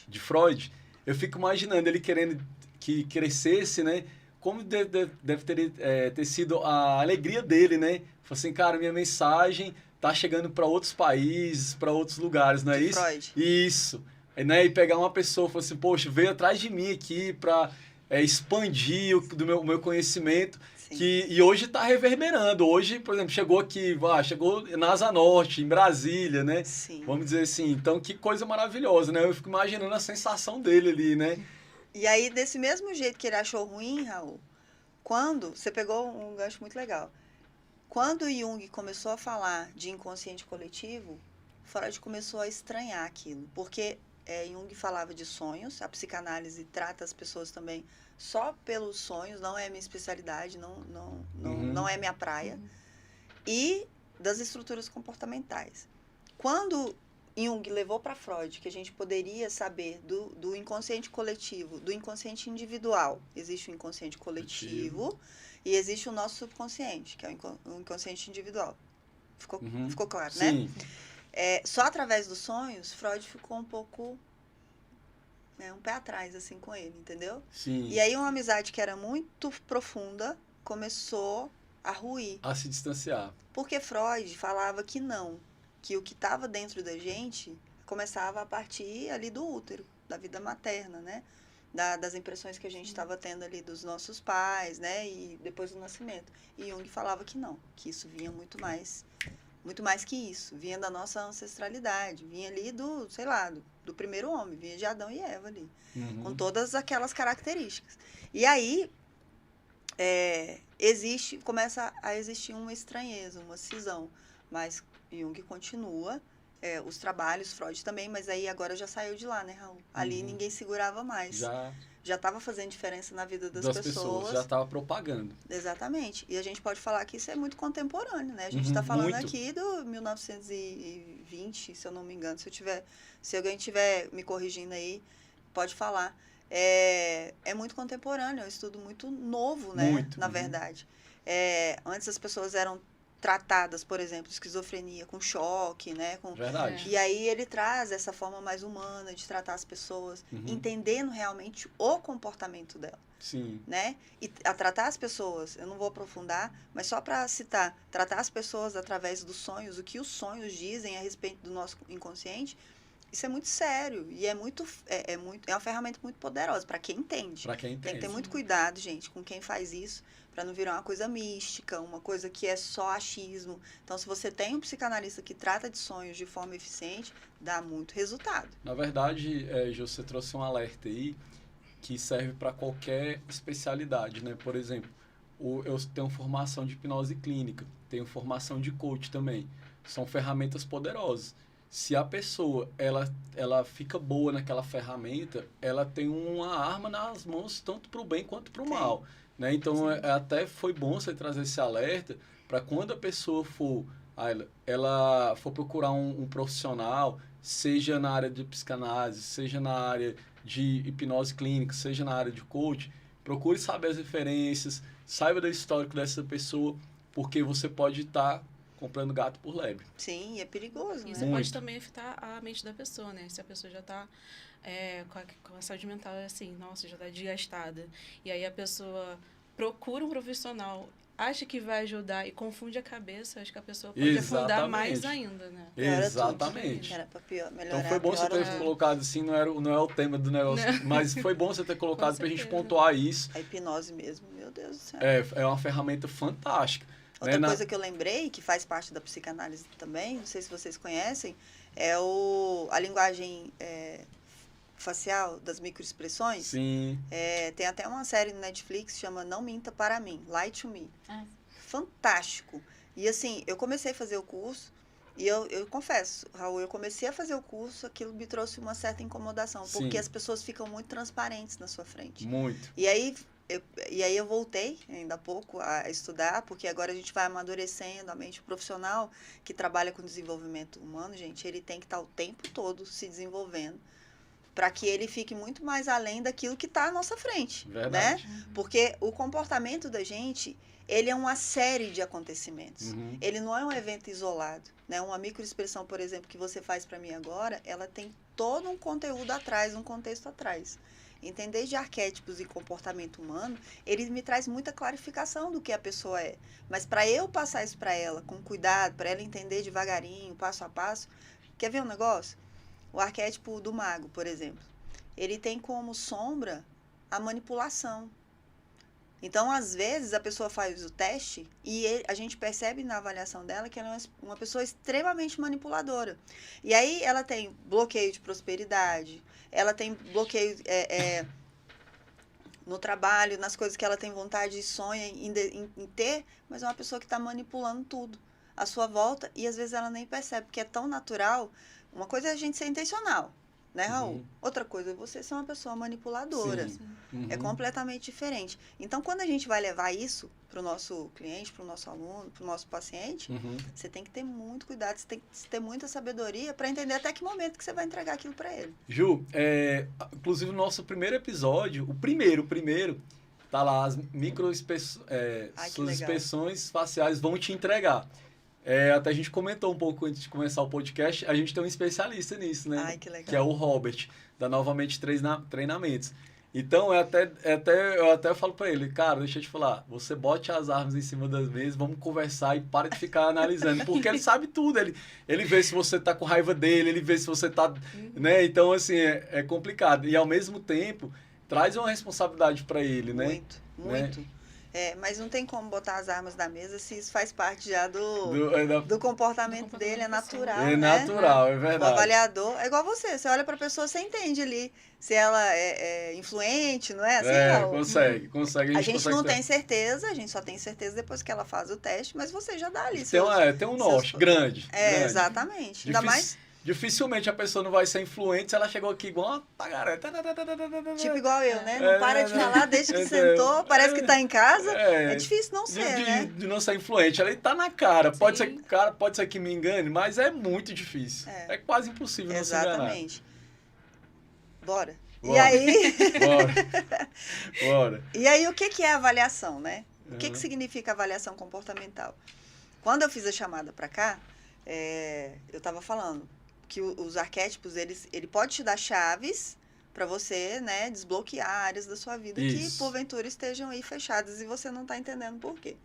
[SPEAKER 1] de Freud, eu fico imaginando ele querendo que crescesse, né? Como deve ter sido a alegria dele, né? Falei assim, cara, minha mensagem tá chegando para outros países, para outros lugares, não é isso?
[SPEAKER 2] Freud.
[SPEAKER 1] Isso. Né? E pegar uma pessoa e falar assim, poxa, veio atrás de mim aqui para expandir o meu conhecimento. E hoje está reverberando. Hoje, por exemplo, chegou aqui, chegou na Asa Norte, em Brasília, né?
[SPEAKER 2] Sim.
[SPEAKER 1] Vamos dizer assim. Então, que coisa maravilhosa, né? Eu fico imaginando a sensação dele ali, né?
[SPEAKER 2] E aí, desse mesmo jeito que ele achou ruim, Raul, você pegou um gancho muito legal. Quando Jung começou a falar de inconsciente coletivo, Freud começou a estranhar aquilo. Porque Jung falava de sonhos, a psicanálise trata as pessoas também só pelos sonhos, não é minha especialidade, não é minha praia. E das estruturas comportamentais. Quando Jung levou para Freud que a gente poderia saber do inconsciente coletivo, do inconsciente individual, existe o inconsciente coletivo e existe o nosso subconsciente, que é o inconsciente individual. Ficou claro,
[SPEAKER 1] Sim.
[SPEAKER 2] né? Só através dos sonhos, Freud ficou um pouco... um pé atrás, assim, com ele, entendeu?
[SPEAKER 1] Sim.
[SPEAKER 2] E aí uma amizade que era muito profunda começou a ruir.
[SPEAKER 1] A se distanciar.
[SPEAKER 2] Porque Freud falava que não, que o que estava dentro da gente começava a partir ali do útero, da vida materna, né? Das impressões que a gente estava tendo ali dos nossos pais, né? E depois do nascimento. E Jung falava que não, que isso vinha muito mais que isso, vinha da nossa ancestralidade, vinha ali do primeiro homem, vinha de Adão e Eva ali, com todas aquelas características. E aí, começa a existir uma estranheza, uma cisão, mas Jung continua os trabalhos, Freud também, mas aí agora já saiu de lá, né, Raul? Ali ninguém segurava mais. Já estava fazendo diferença na vida das pessoas.
[SPEAKER 1] Já estava propagando.
[SPEAKER 2] Exatamente. E a gente pode falar que isso é muito contemporâneo, né? A gente está falando aqui do 1920, se eu não me engano. Se alguém estiver me corrigindo aí, pode falar. É muito contemporâneo, é um estudo muito novo, né?
[SPEAKER 1] Muito.
[SPEAKER 2] Na verdade. Antes as pessoas eram tratadas, por exemplo, esquizofrenia com choque, né?
[SPEAKER 1] Verdade.
[SPEAKER 2] E aí ele traz essa forma mais humana de tratar as pessoas, entendendo realmente o comportamento dela.
[SPEAKER 1] Sim.
[SPEAKER 2] Né? E a tratar as pessoas, eu não vou aprofundar, mas só para citar, tratar as pessoas através dos sonhos, o que os sonhos dizem a respeito do nosso inconsciente, isso é muito sério e é uma ferramenta muito poderosa para quem entende.
[SPEAKER 1] Para quem entende.
[SPEAKER 2] Tem que ter muito cuidado, gente, com quem faz isso, para não virar uma coisa mística, uma coisa que é só achismo. Então, se você tem um psicanalista que trata de sonhos de forma eficiente, dá muito resultado.
[SPEAKER 1] Na verdade, Jô, você trouxe um alerta aí que serve para qualquer especialidade, né? Por exemplo, eu tenho formação de hipnose clínica, tenho formação de coach também. São ferramentas poderosas. Se a pessoa ela fica boa naquela ferramenta, ela tem uma arma nas mãos tanto para o bem quanto para o mal. Né? Então, até foi bom você trazer esse alerta para quando a pessoa ela for procurar um profissional, seja na área de psicanálise, seja na área de hipnose clínica, seja na área de coach, procure saber as referências, saiba do histórico dessa pessoa, porque você pode estar comprando gato por lebre.
[SPEAKER 2] Sim, é perigoso,
[SPEAKER 3] Isso
[SPEAKER 2] né?
[SPEAKER 3] pode também afetar a mente da pessoa, né? Se a pessoa já está com a saúde mental assim, nossa, já está desgastada. E aí a pessoa procura um profissional, acha que vai ajudar e confunde a cabeça, acho que a pessoa pode afundar mais ainda, né?
[SPEAKER 1] Exatamente.
[SPEAKER 2] Era pra melhorar,
[SPEAKER 1] então foi bom você ter colocado assim, não é o tema do negócio, mas foi bom você ter colocado para a gente pontuar isso.
[SPEAKER 2] A hipnose mesmo, meu Deus do céu.
[SPEAKER 1] É uma ferramenta fantástica.
[SPEAKER 2] Outra coisa que eu lembrei, que faz parte da psicanálise também, não sei se vocês conhecem, é a linguagem facial das microexpressões.
[SPEAKER 1] Sim.
[SPEAKER 2] Tem até uma série no Netflix que chama Não Minta Para Mim, Lie to Me. Fantástico. E assim, eu comecei a fazer o curso e eu confesso, Raul, eu comecei a fazer o curso, aquilo me trouxe uma certa incomodação, porque as pessoas ficam muito transparentes na sua frente.
[SPEAKER 1] Muito.
[SPEAKER 2] E aí eu voltei, ainda há pouco, a estudar, porque agora a gente vai amadurecendo a mente. O profissional que trabalha com desenvolvimento humano, gente, ele tem que estar o tempo todo se desenvolvendo para que ele fique muito mais além daquilo que está à nossa frente.
[SPEAKER 1] Verdade.
[SPEAKER 2] Né? Porque o comportamento da gente, ele é uma série de acontecimentos. Ele não é um evento isolado. Né? Uma microexpressão, por exemplo, que você faz para mim agora, ela tem todo um conteúdo atrás, um contexto atrás. Entender de arquétipos e comportamento humano, ele me traz muita clarificação do que a pessoa é. Mas para eu passar isso para ela com cuidado, para ela entender devagarinho, passo a passo, quer ver um negócio? O arquétipo do mago, por exemplo, ele tem como sombra a manipulação. Então, às vezes, a pessoa faz o teste e a gente percebe na avaliação dela que ela é uma pessoa extremamente manipuladora. E aí ela tem bloqueio de prosperidade, ela tem bloqueio no trabalho, nas coisas que ela tem vontade e sonha em ter, mas é uma pessoa que está manipulando tudo à sua volta e às vezes ela nem percebe, porque é tão natural. Uma coisa é a gente ser intencional, né, Raul? Outra coisa é você ser uma pessoa manipuladora. É completamente diferente. Então, quando a gente vai levar isso para o nosso cliente, para o nosso aluno, para o nosso paciente, você tem que ter muito cuidado, você tem que ter muita sabedoria para entender até que momento que você vai entregar aquilo para ele.
[SPEAKER 1] Ju, inclusive o nosso primeiro episódio, o primeiro, tá lá, as suas expressões faciais vão te entregar. Até a gente comentou um pouco antes de começar o podcast, a gente tem um especialista nisso, né?
[SPEAKER 2] Ai, que legal.
[SPEAKER 1] Que é o Robert, da Novamente Treinamentos. Então, eu até falo pra ele, cara, deixa eu te falar, você bote as armas em cima das mesas, vamos conversar e para de ficar analisando, porque ele sabe tudo, ele vê se você tá com raiva dele, ele vê se você tá, né? Então, assim, é complicado. E, ao mesmo tempo, traz uma responsabilidade para ele, né?
[SPEAKER 2] Muito.
[SPEAKER 1] Né?
[SPEAKER 2] Mas não tem como botar as armas na mesa se isso faz parte já do comportamento dele, é natural,
[SPEAKER 1] né? É natural, é verdade.
[SPEAKER 2] O avaliador é igual você olha para a pessoa, você entende ali se ela é influente, não é? Assim,
[SPEAKER 1] consegue.
[SPEAKER 2] A gente não tem certeza, a gente só tem certeza depois que ela faz o teste, mas você já dá ali.
[SPEAKER 1] Tem um norte grande.
[SPEAKER 2] Exatamente. Ainda mais
[SPEAKER 1] Dificilmente a pessoa não vai ser influente se ela chegou aqui igual uma tagaré.
[SPEAKER 2] Tipo igual eu, né? Não para de falar desde que sentou, parece que tá em casa. É difícil não ser, né?
[SPEAKER 1] De não ser influente. Ela tá na cara. Pode ser, cara, pode ser que me engane, mas é muito difícil. É quase impossível não se enganar.
[SPEAKER 2] Exatamente. Bora.
[SPEAKER 1] Bora.
[SPEAKER 2] E aí...
[SPEAKER 1] Bora.
[SPEAKER 2] E aí, o que é avaliação, né? O que significa avaliação comportamental? Quando eu fiz a chamada para cá, eu estava falando que os arquétipos, ele pode te dar chaves para você, né, desbloquear áreas da sua vida que, porventura, estejam aí fechadas e você não está entendendo por quê.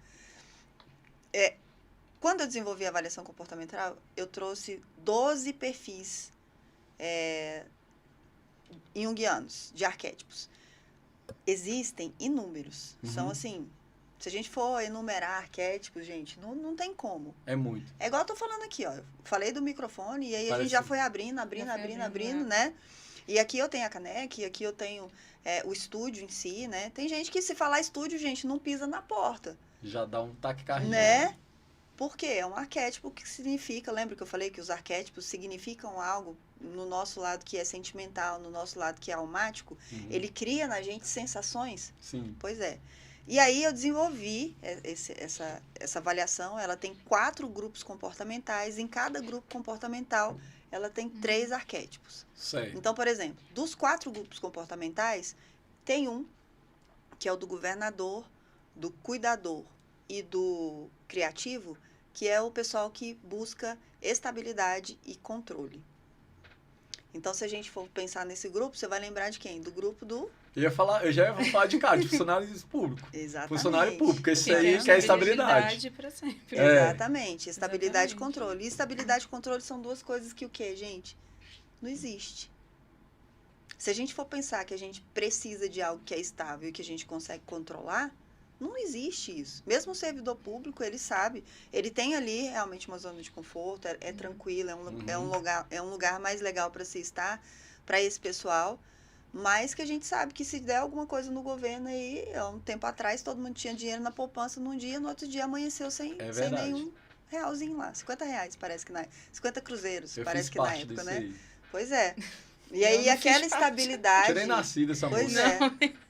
[SPEAKER 2] Quando eu desenvolvi a avaliação comportamental, eu trouxe 12 perfis junguianos, de arquétipos. Existem inúmeros. São assim... Se a gente for enumerar arquétipos, gente, não tem como.
[SPEAKER 1] É muito.
[SPEAKER 2] É igual eu tô falando aqui, ó. Eu falei do microfone e aí a gente já foi abrindo, né? E aqui eu tenho a caneca, e aqui eu tenho o estúdio em si, né? Tem gente que se falar estúdio, gente, não pisa na porta.
[SPEAKER 1] Já dá um taquicardia.
[SPEAKER 2] Né? Por quê? É um arquétipo que significa... Lembra que eu falei que os arquétipos significam algo no nosso lado que é sentimental, no nosso lado que é almático? Ele cria na gente sensações?
[SPEAKER 1] Sim.
[SPEAKER 2] Pois é. E aí eu desenvolvi essa avaliação, ela tem 4 grupos comportamentais, em cada grupo comportamental ela tem 3 arquétipos.
[SPEAKER 1] Certo.
[SPEAKER 2] Então, por exemplo, dos 4 grupos comportamentais, tem um, que é o do governador, do cuidador e do criativo, que é o pessoal que busca estabilidade e controle. Então, se a gente for pensar nesse grupo, você vai lembrar de quem? Do grupo do... Eu já ia falar de cara, de funcionário público. Exatamente.
[SPEAKER 1] Funcionário público, esse aí quer estabilidade.
[SPEAKER 3] Para sempre.
[SPEAKER 2] Exatamente, estabilidade e controle. E estabilidade e controle são 2 coisas que o quê, gente? Não existe. Se a gente for pensar que a gente precisa de algo que é estável e que a gente consegue controlar, não existe isso. Mesmo o servidor público, ele sabe, ele tem ali realmente uma zona de conforto, é tranquilo, é um lugar mais legal para se estar, para esse pessoal, mas que a gente sabe que se der alguma coisa no governo aí, um tempo atrás, todo mundo tinha dinheiro na poupança num dia, no outro dia amanheceu sem nenhum realzinho lá. 50 reais, parece que 50 cruzeiros, parece que na época, né? Aí. Pois é. E aí aquela estabilidade...
[SPEAKER 1] Eu nem nasci dessa música.
[SPEAKER 2] Pois é.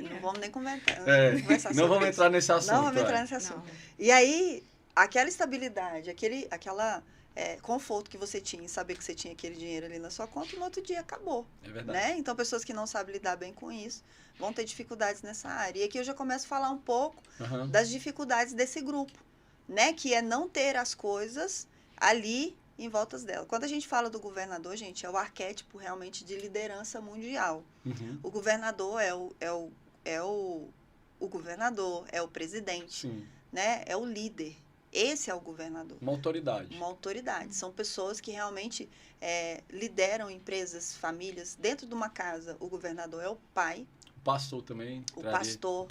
[SPEAKER 2] Não vamos nem conversar.
[SPEAKER 1] Não vamos entrar nesse assunto.
[SPEAKER 2] Não vamos entrar nesse assunto. E aí, aquela estabilidade, aquela conforto que você tinha em saber que você tinha aquele dinheiro ali na sua conta, no outro dia acabou.
[SPEAKER 1] É verdade.
[SPEAKER 2] Né? Então, pessoas que não sabem lidar bem com isso vão ter dificuldades nessa área. E aqui eu já começo a falar um pouco das dificuldades desse grupo, né? Que é não ter as coisas ali em voltas dela. Quando a gente fala do governador, gente, é o arquétipo realmente de liderança mundial. O governador é o governador, é o presidente, né? É o líder. Esse é o governador.
[SPEAKER 1] Uma autoridade.
[SPEAKER 2] Uma autoridade. São pessoas que realmente lideram empresas, famílias. Dentro de uma casa, o governador é o pai.
[SPEAKER 1] O pastor também.
[SPEAKER 2] O pastor.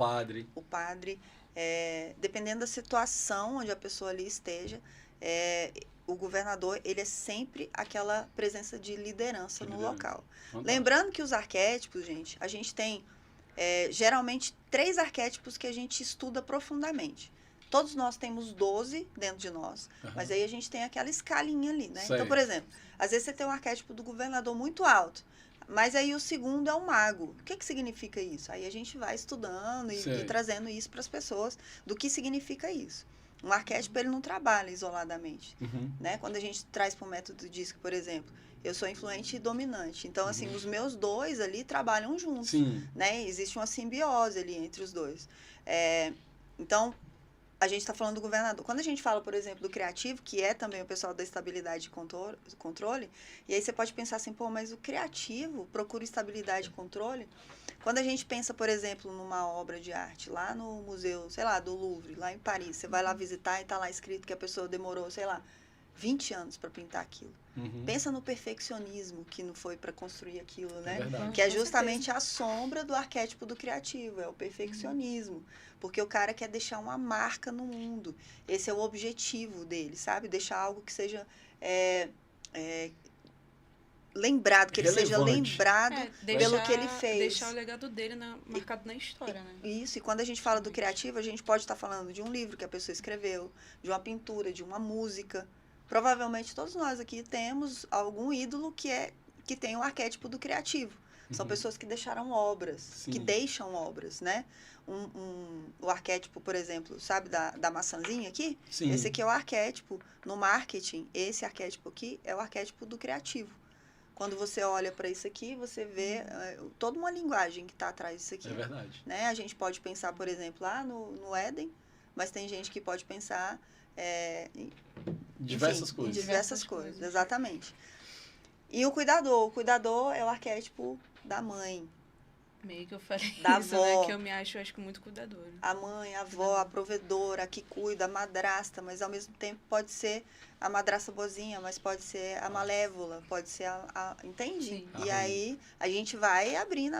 [SPEAKER 1] O
[SPEAKER 2] padre. Dependendo da situação onde a pessoa ali esteja, o governador, ele é sempre aquela presença de liderança no local. Lembrando que os arquétipos, gente, a gente tem geralmente 3 arquétipos que a gente estuda profundamente. Todos nós temos 12 dentro de nós, mas aí a gente tem aquela escalinha ali, né? Então, por exemplo, às vezes você tem um arquétipo do governador muito alto, mas aí o segundo é o mago. O que significa isso? Aí a gente vai estudando e trazendo isso para as pessoas do que significa isso. Um arquétipo, ele não trabalha isoladamente, né? Quando a gente traz para o método DISC, por exemplo, eu sou influente e dominante. Então, assim, os meus 2 ali trabalham juntos, né? Existe uma simbiose ali entre os 2. Então, a gente está falando do governador. Quando a gente fala, por exemplo, do criativo, que é também o pessoal da estabilidade e controle, e aí você pode pensar assim, pô, mas o criativo procura estabilidade e controle? Quando a gente pensa, por exemplo, numa obra de arte, lá no museu, sei lá, do Louvre, lá em Paris, você vai lá visitar e está lá escrito que a pessoa demorou, sei lá, 20 anos para pintar aquilo. Pensa no perfeccionismo que não foi para construir aquilo, né? Que é justamente a sombra do arquétipo do criativo, é o perfeccionismo. Porque o cara quer deixar uma marca no mundo. Esse é o objetivo dele, sabe? Deixar algo que seja lembrado, que ele seja lembrado pelo que ele fez.
[SPEAKER 3] Deixar o legado dele marcado na história, né?
[SPEAKER 2] Isso, e quando a gente fala do criativo, a gente pode estar falando de um livro que a pessoa escreveu, de uma pintura, de uma música, Provavelmente todos nós aqui temos algum ídolo que tem o arquétipo do criativo. São pessoas que deixaram obras,
[SPEAKER 1] Sim.
[SPEAKER 2] que deixam obras, né? O arquétipo, por exemplo, sabe, da maçãzinha aqui?
[SPEAKER 1] Sim.
[SPEAKER 2] Esse aqui é o arquétipo. No marketing, esse arquétipo aqui é o arquétipo do criativo. Quando você olha para isso aqui, você vê toda uma linguagem que está atrás disso aqui.
[SPEAKER 1] É verdade.
[SPEAKER 2] Né? A gente pode pensar, por exemplo, lá no Éden, mas tem gente que pode pensar
[SPEAKER 1] Diversas
[SPEAKER 2] enfim,
[SPEAKER 1] coisas.
[SPEAKER 2] Em diversas coisas, exatamente. E o cuidador é o arquétipo da mãe.
[SPEAKER 3] Meio que eu falei
[SPEAKER 2] Da
[SPEAKER 3] isso,
[SPEAKER 2] avó.
[SPEAKER 3] né? Que eu me acho muito cuidadora.
[SPEAKER 2] A mãe, a avó, a provedora, a que cuida, a madrasta, mas ao mesmo tempo pode ser a madrasta boazinha, mas pode ser a malévola, pode ser entende?
[SPEAKER 3] Sim.
[SPEAKER 2] E aí a gente vai abrindo.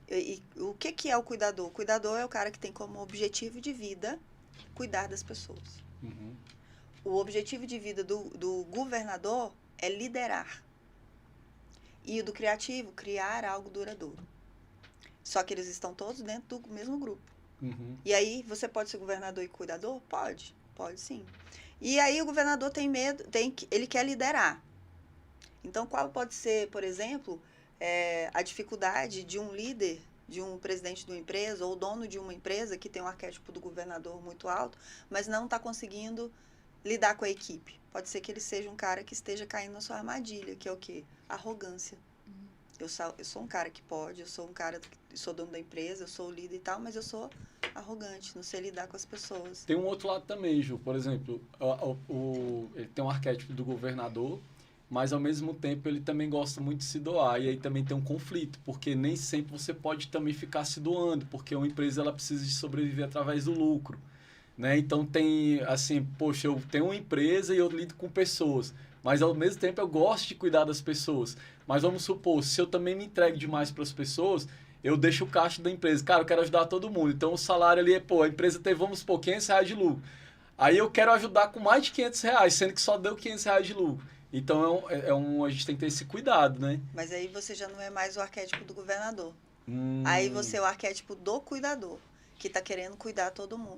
[SPEAKER 2] E o que é o cuidador? O cuidador é o cara que tem como objetivo de vida cuidar das pessoas.
[SPEAKER 1] Uhum.
[SPEAKER 2] O objetivo de vida do governador é liderar. E o do criativo, criar algo duradouro. Só que eles estão todos dentro do mesmo grupo.
[SPEAKER 1] Uhum.
[SPEAKER 2] E aí, você pode ser governador e cuidador? Pode sim. E aí, o governador tem medo, ele quer liderar. Então, qual pode ser, por exemplo, a dificuldade de um líder, de um presidente de uma empresa, ou dono de uma empresa que tem um arquétipo do governador muito alto, mas não está conseguindo lidar com a equipe? Pode ser que ele seja um cara que esteja caindo na sua armadilha, que é o quê? Arrogância. Eu sou um cara que pode, eu sou um cara que sou dono da empresa, eu sou o líder e tal, mas eu sou arrogante, não sei lidar com as pessoas.
[SPEAKER 1] Tem um outro lado também, Ju. Por exemplo, ele tem um arquétipo do governador, mas ao mesmo tempo ele também gosta muito de se doar. E aí também tem um conflito, porque nem sempre você pode também ficar se doando, porque uma empresa ela precisa de sobreviver através do lucro. Né? Então tem, assim, poxa, eu tenho uma empresa e eu lido com pessoas, mas ao mesmo tempo eu gosto de cuidar das pessoas. Mas vamos supor, se eu também me entrego demais para as pessoas, eu deixo o caixa da empresa. Cara, eu quero ajudar todo mundo. Então o salário ali é, a empresa teve, vamos supor, R$500 de lucro. Aí eu quero ajudar com mais de R$500, sendo que só deu R$500 de lucro. Então a gente tem que ter esse cuidado, né?
[SPEAKER 2] Mas aí você já não é mais o arquétipo do governador. Aí você é o arquétipo do cuidador, que está querendo cuidar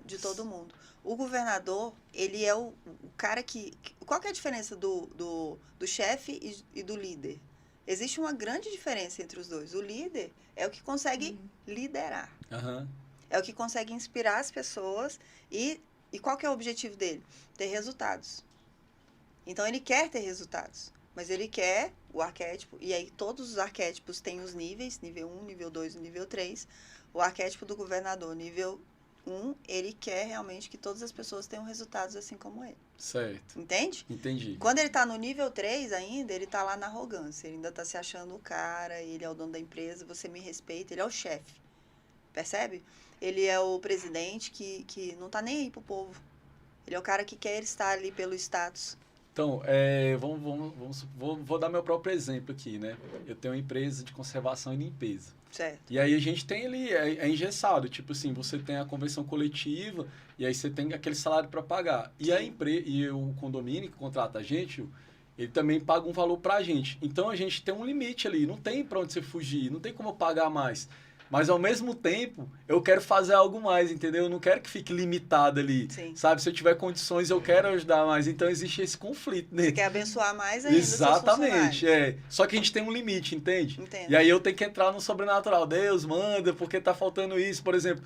[SPEAKER 2] de todo mundo. O governador, ele é o cara que... Qual que é a diferença do chefe e do líder? Existe uma grande diferença entre os dois. O líder é o que consegue liderar.
[SPEAKER 1] Uhum.
[SPEAKER 2] É o que consegue inspirar as pessoas. E qual que é o objetivo dele? Ter resultados. Então, ele quer ter resultados. Mas ele quer o arquétipo. E aí, todos os arquétipos têm os níveis. Nível 1, nível 2 e nível 3. O arquétipo do governador, nível 1, ele quer realmente que todas as pessoas tenham resultados assim como ele.
[SPEAKER 1] Certo.
[SPEAKER 2] Entende?
[SPEAKER 1] Entendi.
[SPEAKER 2] Quando ele está no nível 3 ainda, ele está lá na arrogância. Ele ainda está se achando o cara, ele é o dono da empresa, você me respeita, ele é o chefe. Percebe? Ele é o presidente que não está nem aí pro povo. Ele é o cara que quer estar ali pelo status.
[SPEAKER 1] Então, vou dar meu próprio exemplo aqui, né? Eu tenho uma empresa de conservação e limpeza.
[SPEAKER 2] Certo.
[SPEAKER 1] E aí a gente tem ali, é engessado, tipo assim, você tem a convenção coletiva e aí você tem aquele salário para pagar. E e o condomínio que contrata a gente, ele também paga um valor para a gente. Então a gente tem um limite ali, não tem para onde você fugir, não tem como eu pagar mais. Mas ao mesmo tempo, eu quero fazer algo mais, entendeu? Eu não quero que fique limitado ali.
[SPEAKER 2] Sim.
[SPEAKER 1] Sabe? Se eu tiver condições, eu quero ajudar mais. Então existe esse conflito, né?
[SPEAKER 2] Você quer abençoar mais ainda.
[SPEAKER 1] Exatamente, Só que a gente tem um limite, entende?
[SPEAKER 2] Entendo.
[SPEAKER 1] E aí eu tenho que entrar no sobrenatural. Deus manda, porque tá faltando isso. Por exemplo,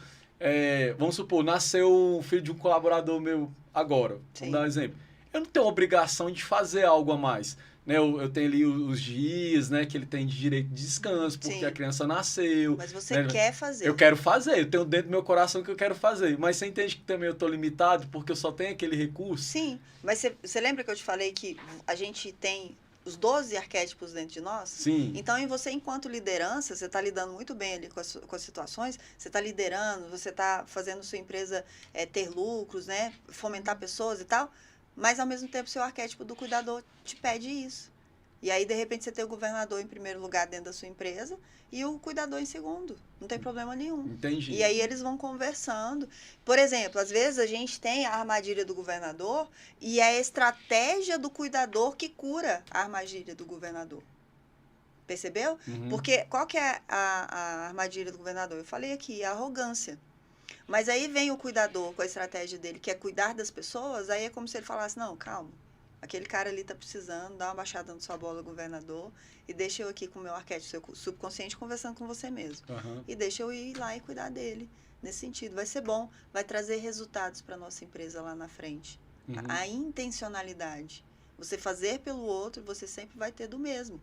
[SPEAKER 1] vamos supor, nasceu um filho de um colaborador meu agora.
[SPEAKER 2] Sim.
[SPEAKER 1] Vamos dar um exemplo. Eu não tenho obrigação de fazer algo a mais. Né? Eu tenho ali os dias, né, que ele tem de direito de descanso, porque
[SPEAKER 2] Sim.
[SPEAKER 1] a criança nasceu.
[SPEAKER 2] Mas você quer fazer.
[SPEAKER 1] Eu quero fazer, eu tenho dentro do meu coração que eu quero fazer. Mas você entende que também eu estou limitado porque eu só tenho aquele recurso?
[SPEAKER 2] Sim, mas você lembra que eu te falei que a gente tem os 12 arquétipos dentro de nós?
[SPEAKER 1] Sim.
[SPEAKER 2] Então, em você, enquanto liderança, você está lidando muito bem ali com as situações, você está liderando, você está fazendo sua empresa ter lucros, né? Fomentar pessoas e tal, mas, ao mesmo tempo, seu arquétipo do cuidador te pede isso. E aí, de repente, você tem o governador em primeiro lugar dentro da sua empresa e o cuidador em segundo. Não tem problema nenhum.
[SPEAKER 1] Entendi.
[SPEAKER 2] E aí eles vão conversando. Por exemplo, às vezes a gente tem a armadilha do governador e é a estratégia do cuidador que cura a armadilha do governador. Percebeu?
[SPEAKER 1] Uhum.
[SPEAKER 2] Porque qual que é a armadilha do governador? Eu falei aqui, a arrogância. Mas aí vem o cuidador com a estratégia dele, que é cuidar das pessoas, aí é como se ele falasse, não, calma, Aquele cara ali tá precisando, dá uma baixada na sua bola, governador, e deixa eu aqui com o meu arquétipo, seu subconsciente, conversando com você mesmo.
[SPEAKER 1] Aham.
[SPEAKER 2] E deixa eu ir lá e cuidar dele. Nesse sentido, vai ser bom, vai trazer resultados para nossa empresa lá na frente.
[SPEAKER 1] Uhum.
[SPEAKER 2] A intencionalidade. Você fazer pelo outro, você sempre vai ter do mesmo.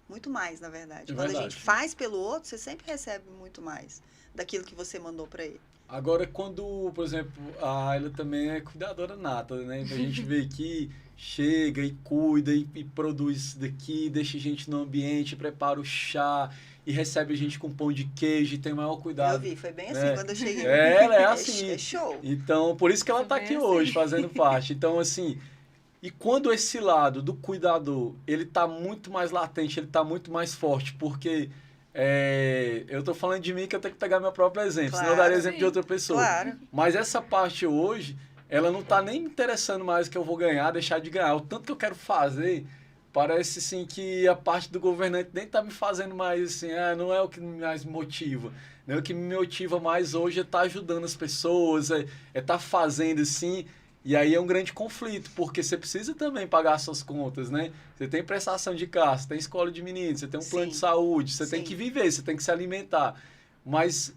[SPEAKER 2] Muito mais, na verdade.
[SPEAKER 1] É
[SPEAKER 2] Quando a
[SPEAKER 1] verdade.
[SPEAKER 2] gente faz pelo outro, você sempre recebe muito mais daquilo que você mandou para ele.
[SPEAKER 1] Agora, quando, por exemplo, a Ayla também é cuidadora nata, né? Então a gente vê que chega e cuida e produz isso daqui, deixa a gente no ambiente, prepara o chá e recebe a gente com pão de queijo e tem o maior cuidado.
[SPEAKER 2] Eu vi, foi bem assim
[SPEAKER 1] né?
[SPEAKER 2] quando eu cheguei.
[SPEAKER 1] Ela é assim.
[SPEAKER 2] É show.
[SPEAKER 1] Então, por isso que ela
[SPEAKER 3] Foi
[SPEAKER 1] está
[SPEAKER 3] bem
[SPEAKER 1] aqui
[SPEAKER 3] assim.
[SPEAKER 1] hoje, fazendo parte. Então, assim, e quando esse lado do cuidador, ele está muito mais latente, ele está muito mais forte, porque eu estou falando de mim que eu tenho que pegar meu próprio exemplo, senão eu daria
[SPEAKER 2] Claro,
[SPEAKER 1] exemplo de
[SPEAKER 3] sim.
[SPEAKER 1] outra pessoa.
[SPEAKER 2] Claro.
[SPEAKER 1] Mas essa parte hoje, ela não está nem me interessando mais o que eu vou ganhar, deixar de ganhar. O tanto que eu quero fazer, parece assim que a parte do governante nem está me fazendo mais assim, não é o que mais me motiva. Né? O que me motiva mais hoje é estar ajudando as pessoas, é estar fazendo assim. E aí é um grande conflito, porque você precisa também pagar suas contas, né? Você tem prestação de casa, você tem escola de meninos, você tem um plano de
[SPEAKER 2] Sim.
[SPEAKER 1] saúde, você tem
[SPEAKER 2] Sim.
[SPEAKER 1] que viver, você tem que se alimentar. Mas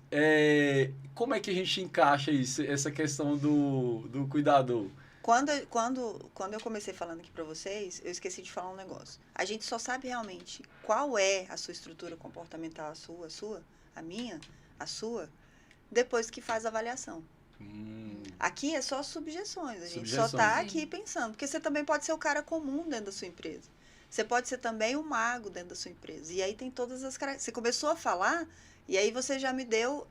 [SPEAKER 1] como é que a gente encaixa isso, essa questão do cuidador?
[SPEAKER 2] Quando eu comecei falando aqui para vocês, eu esqueci de falar um negócio. A gente só sabe realmente qual é a sua estrutura comportamental, a minha, a sua, depois que faz a avaliação. Aqui é só subjeções, a gente só
[SPEAKER 1] Subjeções.
[SPEAKER 2] está aqui pensando. Porque você também pode ser o cara comum dentro da sua empresa. Você pode ser também o mago dentro da sua empresa. E aí tem todas as características. Você começou a falar, e aí você já me deu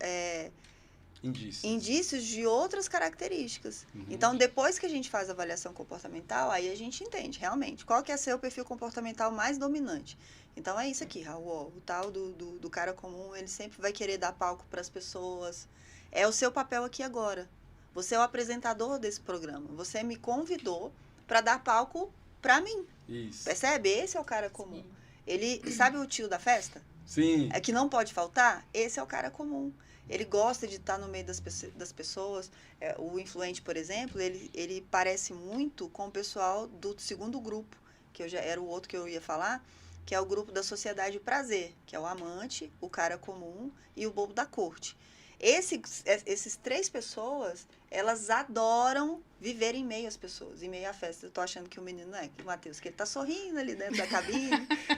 [SPEAKER 2] indícios de outras características.
[SPEAKER 1] Uhum.
[SPEAKER 2] Então, depois que a gente faz a avaliação comportamental, aí a gente entende realmente qual que é seu perfil comportamental mais dominante. Então, é isso aqui, Raul. Ó, o tal do cara comum, ele sempre vai querer dar palco para as pessoas. É o seu papel aqui agora. Você é o apresentador desse programa. Você me convidou para dar palco para mim.
[SPEAKER 1] Isso.
[SPEAKER 2] Percebe? Esse é o cara comum.
[SPEAKER 3] Sim.
[SPEAKER 2] Ele, sabe o tio da festa?
[SPEAKER 1] Sim.
[SPEAKER 2] É que não pode faltar? Esse é o cara comum. Ele gosta de estar no meio das pessoas. O influente, por exemplo, ele parece muito com o pessoal do segundo grupo, que era o outro que eu ia falar, que é o grupo da sociedade do prazer, que é o amante, o cara comum e o bobo da corte. Esses três pessoas, elas adoram viver em meio às pessoas, em meio à festa. Eu tô achando que o menino que o Matheus, que ele tá sorrindo ali dentro da cabine,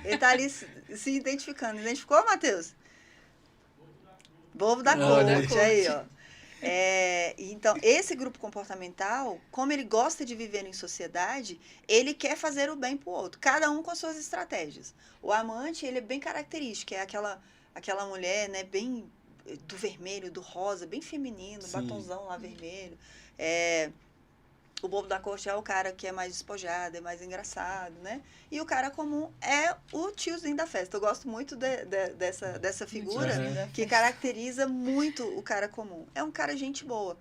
[SPEAKER 2] ele tá ali se identificando. Identificou, Matheus? Bobo da corte, aí, ó. Então, esse grupo comportamental, como ele gosta de viver em sociedade, ele quer fazer o bem pro outro, cada um com as suas estratégias. O amante, ele é bem característico, é aquela mulher, né, bem do vermelho, do rosa, bem feminino,
[SPEAKER 1] Sim.
[SPEAKER 2] batonzão lá vermelho. O bobo da corte é o cara que é mais despojado, é mais engraçado, né? E o cara comum é o tiozinho da festa. Eu gosto muito dessa figura
[SPEAKER 1] Uhum.
[SPEAKER 2] que caracteriza muito o cara comum. É um cara gente boa.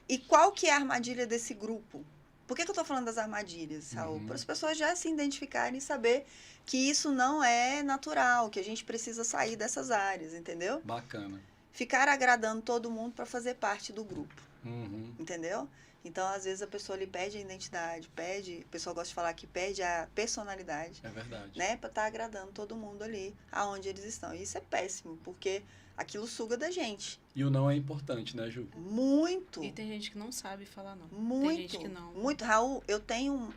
[SPEAKER 2] E qual que é a armadilha desse grupo? Por que eu estou falando das armadilhas, Raul?
[SPEAKER 1] Uhum.
[SPEAKER 2] Para as pessoas já se identificarem e saber que isso não é natural, que a gente precisa sair dessas áreas, entendeu?
[SPEAKER 1] Bacana.
[SPEAKER 2] Ficar agradando todo mundo para fazer parte do grupo,
[SPEAKER 1] Uhum.
[SPEAKER 2] entendeu? Então, às vezes, a pessoa ali perde a identidade, o pessoal gosta de falar que perde a personalidade,
[SPEAKER 1] É verdade.
[SPEAKER 2] né? Para estar agradando todo mundo ali, aonde eles estão. E isso é péssimo, porque aquilo suga da gente.
[SPEAKER 1] E o não é importante, né, Ju?
[SPEAKER 2] Muito.
[SPEAKER 3] E tem gente que não sabe falar não.
[SPEAKER 2] Muito.
[SPEAKER 3] Tem gente que não.
[SPEAKER 2] Muito. Raul, eu tenho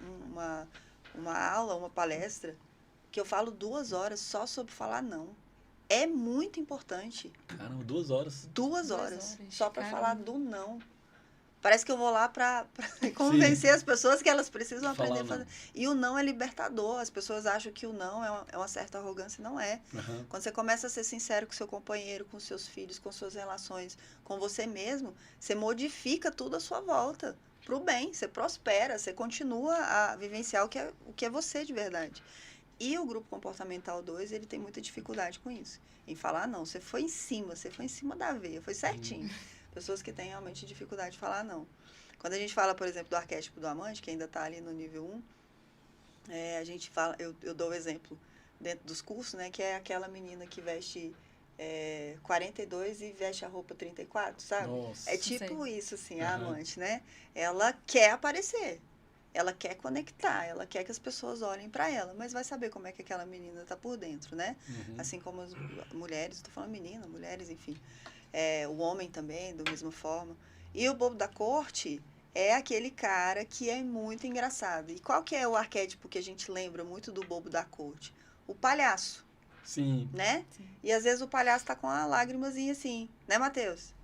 [SPEAKER 2] uma aula, uma palestra, que eu falo 2 horas só sobre falar não. É muito importante.
[SPEAKER 1] Caramba, 2 horas.
[SPEAKER 2] 2
[SPEAKER 3] 2
[SPEAKER 2] horas.
[SPEAKER 3] horas,
[SPEAKER 2] Só para
[SPEAKER 3] caramba.
[SPEAKER 2] falar do não. Parece que eu vou lá para convencer as pessoas que elas precisam
[SPEAKER 1] Falar
[SPEAKER 2] aprender a fazer. E o não é libertador. As pessoas acham que o não é uma certa arrogância. Não é.
[SPEAKER 1] Uhum.
[SPEAKER 2] Quando você começa a ser sincero com seu companheiro, com seus filhos, com suas relações, com você mesmo, você modifica tudo à sua volta. Para o bem. Você prospera. Você continua a vivenciar o que é você de verdade. E o grupo comportamental 2, ele tem muita dificuldade com isso. Em falar não. Você foi em cima da veia. Foi certinho. Pessoas que têm realmente dificuldade de falar não. Quando a gente fala, por exemplo, do arquétipo do amante, que ainda está ali no nível 1, a gente fala, eu dou o exemplo dentro dos cursos, né, que é aquela menina que veste 42 e veste a roupa 34, sabe?
[SPEAKER 1] Nossa.
[SPEAKER 2] É tipo
[SPEAKER 3] Sei.
[SPEAKER 2] isso, assim, a
[SPEAKER 1] Aham.
[SPEAKER 2] amante, né? Ela quer aparecer. ela quer conectar, ela quer que as pessoas olhem para ela, mas vai saber como é que aquela menina tá por dentro, né? Assim como as mulheres, estou falando menina, mulheres, enfim. O homem também, da mesma forma. E o bobo da corte é aquele cara que é muito engraçado. E qual que é o arquétipo que a gente lembra muito do bobo da corte? O palhaço.
[SPEAKER 1] Sim.
[SPEAKER 2] Né?
[SPEAKER 3] Sim.
[SPEAKER 2] E às vezes o palhaço tá com uma lágrimazinha assim, né, Matheus?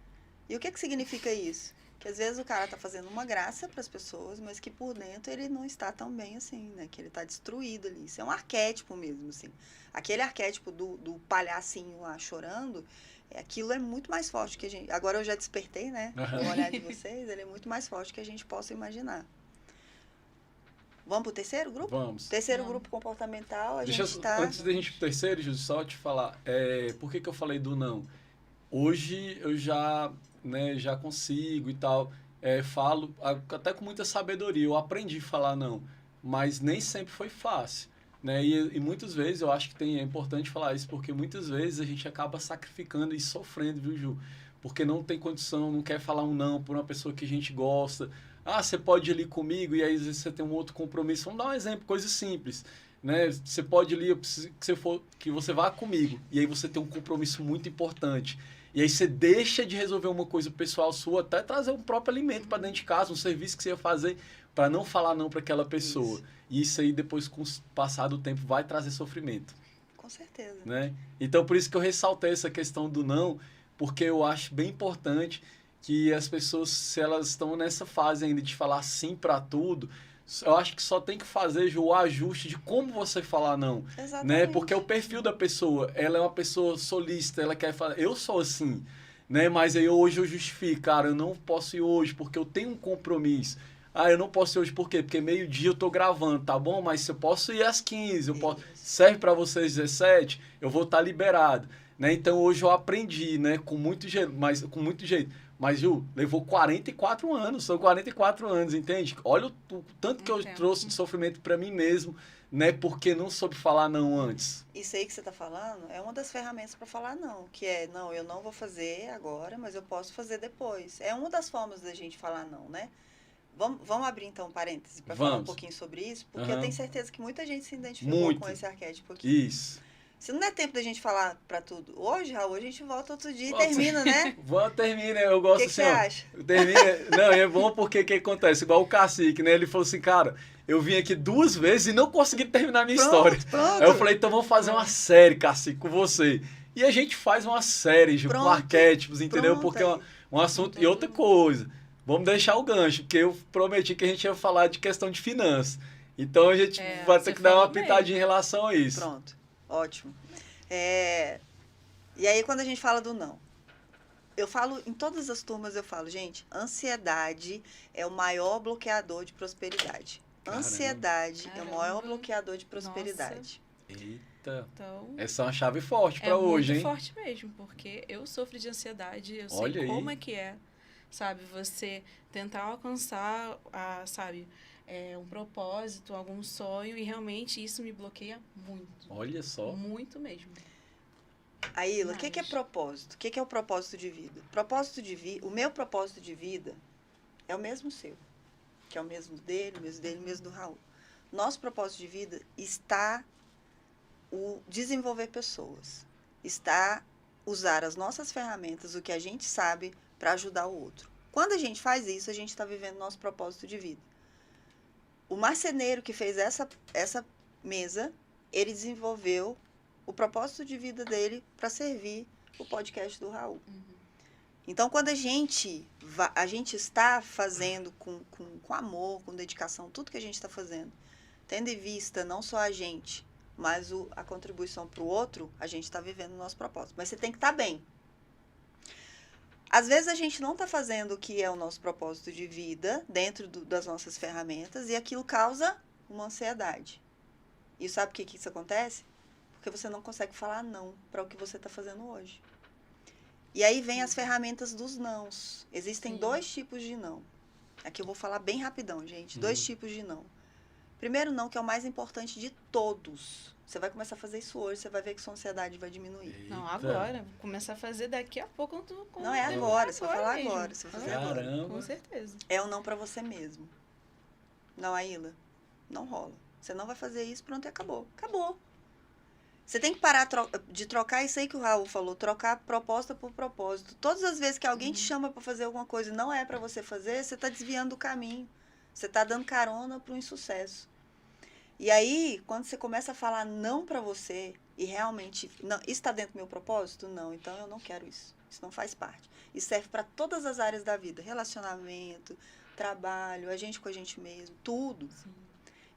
[SPEAKER 2] E o que significa isso? Que às vezes o cara tá fazendo uma graça para as pessoas, mas que por dentro ele não está tão bem assim, né? Que ele tá destruído ali. Isso é um arquétipo mesmo, assim. Aquele arquétipo do palhacinho lá chorando, aquilo é muito mais forte que a gente... Agora eu já despertei, né? O olhar de vocês, ele é muito mais forte que a gente possa imaginar. Vamos pro terceiro grupo?
[SPEAKER 1] Vamos.
[SPEAKER 2] Terceiro grupo comportamental,
[SPEAKER 1] Antes da gente ir pro terceiro, Júlio, só te falar, por que eu falei do não? Hoje eu já consigo e tal, falo até com muita sabedoria, eu aprendi a falar não, mas nem sempre foi fácil, né? E muitas vezes eu acho que é importante falar isso, porque muitas vezes a gente acaba sacrificando e sofrendo, viu, Ju? Porque não tem condição, não quer falar um não por uma pessoa que a gente gosta. Ah, você pode ir ali comigo e aí às vezes você tem um outro compromisso. Vamos dar um exemplo, coisa simples, né? Você pode ir ali, eu preciso que você vá comigo. E aí você tem um compromisso muito importante. E aí você deixa de resolver uma coisa pessoal sua, até trazer um próprio alimento para dentro de casa, um serviço que você ia fazer para não falar não para aquela pessoa. Isso. E isso aí depois, com o passar do tempo, vai trazer sofrimento.
[SPEAKER 2] Com certeza.
[SPEAKER 1] Né? Então, por isso que eu ressaltei essa questão do não, porque eu acho bem importante que as pessoas, se elas estão nessa fase ainda de falar sim para tudo, eu acho que só tem que fazer o ajuste de como você falar não.
[SPEAKER 2] Exatamente.
[SPEAKER 1] Né? Porque é o perfil da pessoa. Ela é uma pessoa solícita, ela quer falar, eu sou assim, né? Mas aí hoje eu justifico, cara, eu não posso ir hoje porque eu tenho um compromisso. Ah, eu não posso ir hoje por quê? Porque meio-dia eu tô gravando, tá bom? Mas se eu posso ir às 15, serve para vocês 17, eu vou estar liberado. Né? Então hoje eu aprendi, né? Com muito jeito. Mas, Ju, levou 44 anos, são 44 anos, entende? Olha o tanto que eu trouxe de sofrimento para mim mesmo, né? Porque não soube falar não antes.
[SPEAKER 2] Isso aí que você está falando é uma das ferramentas para falar não, que é, não, eu não vou fazer agora, mas eu posso fazer depois. É uma das formas da gente falar não, né? Vamos abrir, então, um parêntese para falar um pouquinho sobre isso, porque eu tenho certeza que muita gente se identificou com esse arquétipo aqui.
[SPEAKER 1] Isso.
[SPEAKER 2] Se não der tempo da gente falar pra tudo hoje, Raul, a gente volta outro dia e termina, né?
[SPEAKER 1] Termina, eu gosto assim. O
[SPEAKER 2] que você acha?
[SPEAKER 1] Termina, não, é bom porque o que acontece? Igual o Cacique, né? Ele falou assim, cara, eu vim aqui 2 vezes e não consegui terminar a minha história.
[SPEAKER 2] Pronto.
[SPEAKER 1] Aí eu falei, então vamos fazer uma série, Cacique, com você. E a gente faz uma série com arquétipos, entendeu? Porque é um assunto... E outra coisa, vamos deixar o gancho, porque eu prometi que a gente ia falar de questão de finanças. Então a gente vai ter que dar uma pitadinha em relação a isso.
[SPEAKER 2] Pronto. Ótimo. E aí, quando a gente fala do não, eu falo, em todas as turmas eu falo, gente, ansiedade é o maior bloqueador de prosperidade.
[SPEAKER 1] Caramba.
[SPEAKER 2] Ansiedade é o maior bloqueador de prosperidade.
[SPEAKER 1] Nossa. Eita.
[SPEAKER 3] Então,
[SPEAKER 1] essa é uma chave forte para hoje, hein?
[SPEAKER 3] É muito forte mesmo, porque eu sofro de ansiedade, eu sei
[SPEAKER 1] Olha
[SPEAKER 3] como
[SPEAKER 1] aí.
[SPEAKER 3] é que é, sabe? Você tentar alcançar, um propósito, algum sonho, e realmente isso me bloqueia muito.
[SPEAKER 1] Olha só.
[SPEAKER 3] Muito mesmo.
[SPEAKER 2] Aila, o que é propósito? O que é o propósito de vida? O meu propósito de vida é o mesmo seu, que é o mesmo dele, o mesmo do Raul. Nosso propósito de vida está o desenvolver pessoas, está usar as nossas ferramentas, o que a gente sabe, para ajudar o outro. Quando a gente faz isso, a gente está vivendo nosso propósito de vida. O marceneiro que fez essa mesa, ele desenvolveu o propósito de vida dele para servir o podcast do Raul. Então, quando a gente está fazendo com amor, com dedicação, tudo que a gente está fazendo, tendo em vista não só a gente, mas a contribuição para o outro, a gente está vivendo o nosso propósito. Mas você tem que estar bem. Às vezes a gente não está fazendo o que é o nosso propósito de vida dentro das nossas ferramentas e aquilo causa uma ansiedade. E sabe por que isso acontece? Porque você não consegue falar não para o que você está fazendo hoje. E aí vem as ferramentas dos nãos. Existem 2 tipos de não. Aqui eu vou falar bem rapidão, gente. 2 tipos de não. Primeiro não, que é o mais importante de todos. Você vai começar a fazer isso hoje, você vai ver que sua ansiedade vai diminuir.
[SPEAKER 1] Eita.
[SPEAKER 3] Não, agora. Vou começar a fazer daqui a pouco.
[SPEAKER 2] Não é agora, você vai falar
[SPEAKER 3] mesmo.
[SPEAKER 2] agora. Você vai fazer
[SPEAKER 1] Caramba.
[SPEAKER 2] agora.
[SPEAKER 3] Com certeza.
[SPEAKER 2] É o não para você mesmo. Não, Aila, não rola. Você não vai fazer isso, pronto, e acabou. Acabou. Você tem que parar de trocar isso aí que o Raul falou, trocar proposta por propósito. Todas as vezes que alguém te chama para fazer alguma coisa e não é para você fazer, você está desviando do caminho. Você está dando carona para o insucesso. E aí, quando você começa a falar não para você e realmente, não, isso está dentro do meu propósito? Não, então eu não quero isso. Isso não faz parte. Isso serve para todas as áreas da vida. Relacionamento, trabalho, a gente com a gente mesmo, tudo.
[SPEAKER 3] Sim.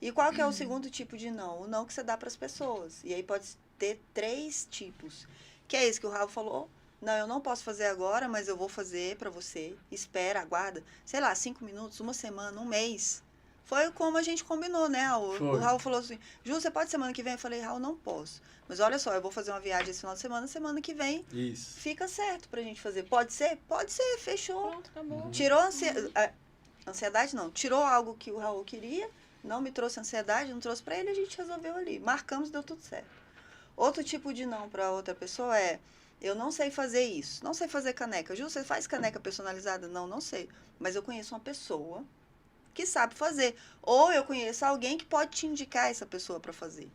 [SPEAKER 2] E qual que é o segundo tipo de não? O não que você dá para as pessoas. E aí pode ter 3 tipos. Que é isso que o Raul falou. Não, eu não posso fazer agora, mas eu vou fazer para você. Espera, aguarda. Sei lá, 5 minutos, 1 semana, 1 mês. Foi como a gente combinou, né, Raul?
[SPEAKER 1] Foi.
[SPEAKER 2] O Raul falou assim, Ju, você pode semana que vem? Eu falei, Raul, não posso. Mas olha só, eu vou fazer uma viagem esse final de semana que vem.
[SPEAKER 1] Isso.
[SPEAKER 2] Fica certo pra gente fazer. Pode ser? Pode ser, fechou.
[SPEAKER 3] Pronto, acabou.
[SPEAKER 2] Tirou ansiedade, não. Tirou algo que o Raul queria, não me trouxe ansiedade, não trouxe pra ele, a gente resolveu ali. Marcamos, deu tudo certo. Outro tipo de não pra outra pessoa é, eu não sei fazer isso, não sei fazer caneca. Ju, você faz caneca personalizada? Não, não sei. Mas eu conheço uma pessoa que sabe fazer. Ou eu conheço alguém que pode te indicar essa pessoa pra fazer.